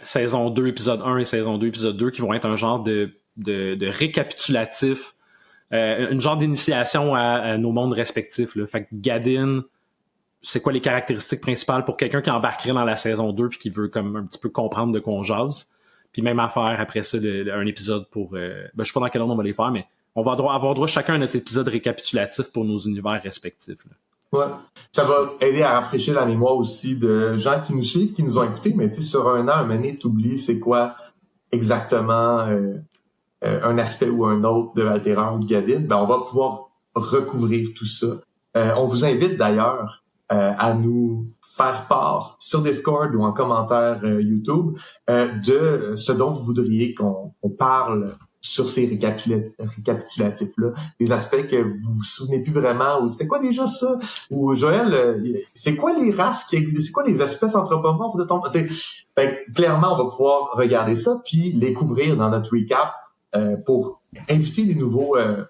saison 2, épisode 1 et saison 2, épisode 2, qui vont être un genre de récapitulatif une genre d'initiation à nos mondes respectifs. Là. Fait que Gadin, c'est quoi les caractéristiques principales pour quelqu'un qui embarquerait dans la saison 2 puis qui veut comme un petit peu comprendre de quoi on jase. Puis même affaire après ça, un épisode pour... je sais pas dans quel ordre on va les faire, mais on va avoir droit chacun à notre épisode récapitulatif pour nos univers respectifs. Là. Ouais. Ça va aider à rafraîchir la mémoire aussi de gens qui nous suivent, qui nous ont écoutés, mais tu sais, sur un an, un année, t'oublies c'est quoi exactement un aspect ou un autre de Valterra ou de Gadin, ben on va pouvoir recouvrir tout ça. On vous invite d'ailleurs à nous faire part sur Discord ou en commentaire YouTube de ce dont vous voudriez qu'on parle sur ces récapitulatifs-là, des aspects que vous vous souvenez plus vraiment, ou c'était quoi déjà ça? Ou Joël, c'est quoi les races c'est quoi les espèces anthropomorphes de ton... clairement, on va pouvoir regarder ça, puis les couvrir dans notre recap pour inviter des nouvelles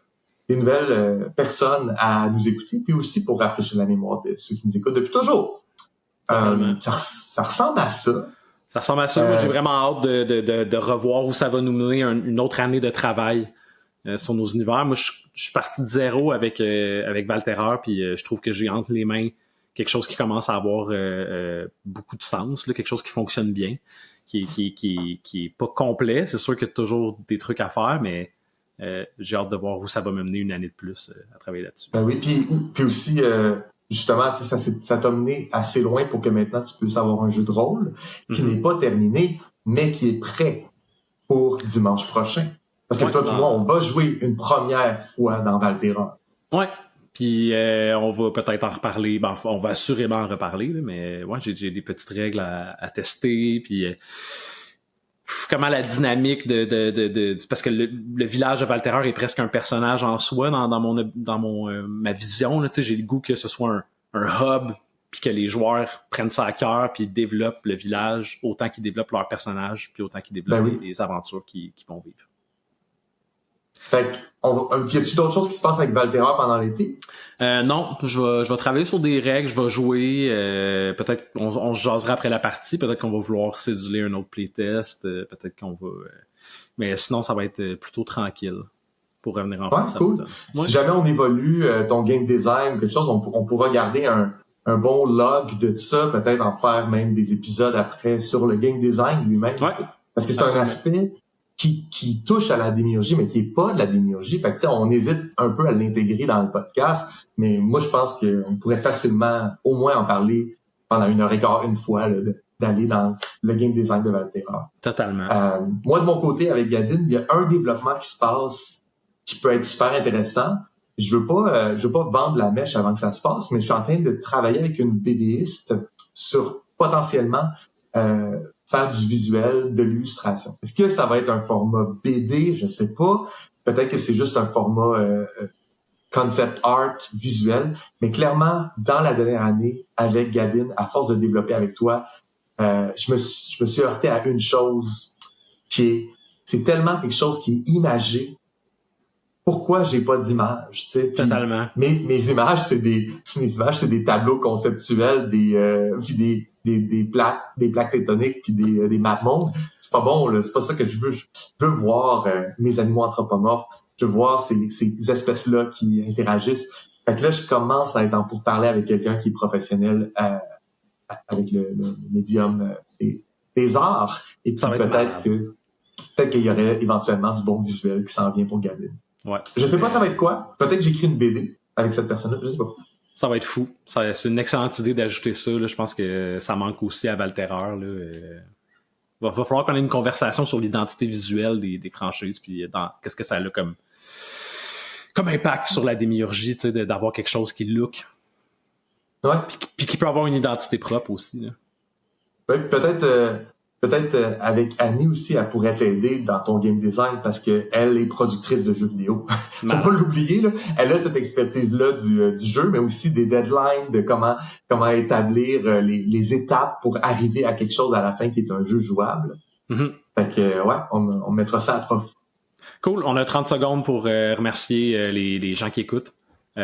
personnes à nous écouter, puis aussi pour rafraîchir la mémoire de ceux qui nous écoutent depuis toujours. Ça ressemble à ça. Ça ressemble à ça. Moi, j'ai vraiment hâte de revoir où ça va nous mener une autre année de travail sur nos univers. Moi, je suis parti de zéro avec Valterra, puis je trouve que j'ai entre les mains quelque chose qui commence à avoir beaucoup de sens, là, quelque chose qui fonctionne bien, qui est pas complet. C'est sûr qu'il y a toujours des trucs à faire, mais j'ai hâte de voir où ça va me mener une année de plus à travailler là-dessus. Ben oui, puis aussi... justement, ça t'a mené assez loin pour que maintenant tu puisses avoir un jeu de rôle qui n'est pas terminé, mais qui est prêt pour dimanche prochain. Parce que toi et moi, on va jouer une première fois dans Valterra. Ouais. Puis on va peut-être en reparler. Ben, on va assurément en reparler, là, mais ouais, j'ai des petites règles à tester. Puis comment la dynamique de parce que le village de Valterra est presque un personnage en soi dans ma vision, là, tu sais, j'ai le goût que ce soit un hub, puis que les joueurs prennent ça à cœur, puis développent le village autant qu'ils développent leur personnage, puis autant qu'ils développent les aventures qu'ils vont vivre. Fait que, y a-tu d'autres choses qui se passent avec Valterra pendant l'été? Non, je vais travailler sur des règles, je vais jouer, peut-être on se jasera après la partie, peut-être qu'on va vouloir céduler un autre playtest, peut-être qu'on va... mais sinon, ça va être plutôt tranquille pour revenir en force. Cool. Si jamais on évolue ton game design, quelque chose, on pourra garder un bon log de ça, peut-être en faire même des épisodes après sur le game design lui-même. Ouais. Parce que c'est un aspect qui touche à la démiurgie, mais qui est pas de la démiurgie. Fait que, on hésite un peu à l'intégrer dans le podcast, mais moi, je pense qu'on pourrait facilement au moins en parler pendant 1h15 une fois, là, d'aller dans le game design de Valterra. Totalement. Moi, de mon côté, avec Gadin, il y a un développement qui se passe qui peut être super intéressant. Je veux pas vendre la mèche avant que ça se passe, mais je suis en train de travailler avec une BDiste sur potentiellement faire du visuel, de l'illustration. Est-ce que ça va être un format BD? Je sais pas. Peut-être que c'est juste un format concept art visuel. Mais clairement, dans la dernière année, avec Gadin, à force de développer avec toi, je me suis heurté à une chose c'est tellement quelque chose qui est imagé. Pourquoi j'ai pas d'image, tu sais? Totalement. Mes images, c'est des tableaux conceptuels, des plaques tectoniques puis des maps mondes. C'est pas bon, là. C'est pas ça que je veux. Je veux voir mes animaux anthropomorphes. Je veux voir ces espèces-là qui interagissent. Fait que là, je commence à être en pourparlers avec quelqu'un qui est professionnel avec le médium des arts. Et puis peut-être qu'il y aurait éventuellement du bon visuel qui s'en vient pour Gadin. Ouais. Je sais pas ça va être quoi. Peut-être que j'écris une BD avec cette personne-là. Je sais pas. Ça va être fou. C'est une excellente idée d'ajouter ça. Là. Je pense que ça manque aussi à Valterra. Va falloir qu'on ait une conversation sur l'identité visuelle des franchises, puis qu'est-ce que ça a comme impact sur la démiurgie, tu sais, d'avoir quelque chose qui look. Ouais. Puis qui peut avoir une identité propre aussi. Là. Ouais, peut-être avec Annie aussi, elle pourrait t'aider dans ton game design parce que elle est productrice de jeux vidéo. Faut pas l'oublier, là. Elle a cette expertise-là du jeu, mais aussi des deadlines, de comment établir les étapes pour arriver à quelque chose à la fin qui est un jeu jouable. Mm-hmm. Fait que, ouais, on mettra ça à profit. Cool. On a 30 secondes pour remercier les gens qui écoutent.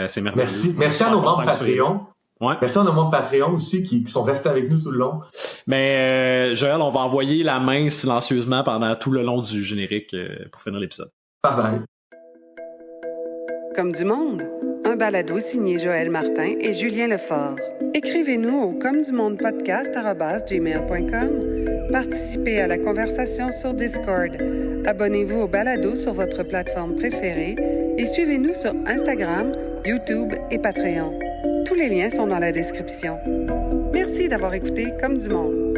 C'est merveilleux. Merci à nos membres Patreon. Ouais. Merci à nos membres Patreon aussi qui sont restés avec nous tout le long. Mais Joël, on va envoyer la main silencieusement pendant tout le long du générique pour finir l'épisode. Bye bye. Comme du monde, un balado signé Joël Martin et Julien Lefort. Écrivez-nous au comedumondepodcast@gmail.com. Participez à la conversation sur Discord. Abonnez-vous au balado sur votre plateforme préférée et suivez-nous sur Instagram, YouTube et Patreon. Tous les liens sont dans la description. Merci d'avoir écouté Comme du monde.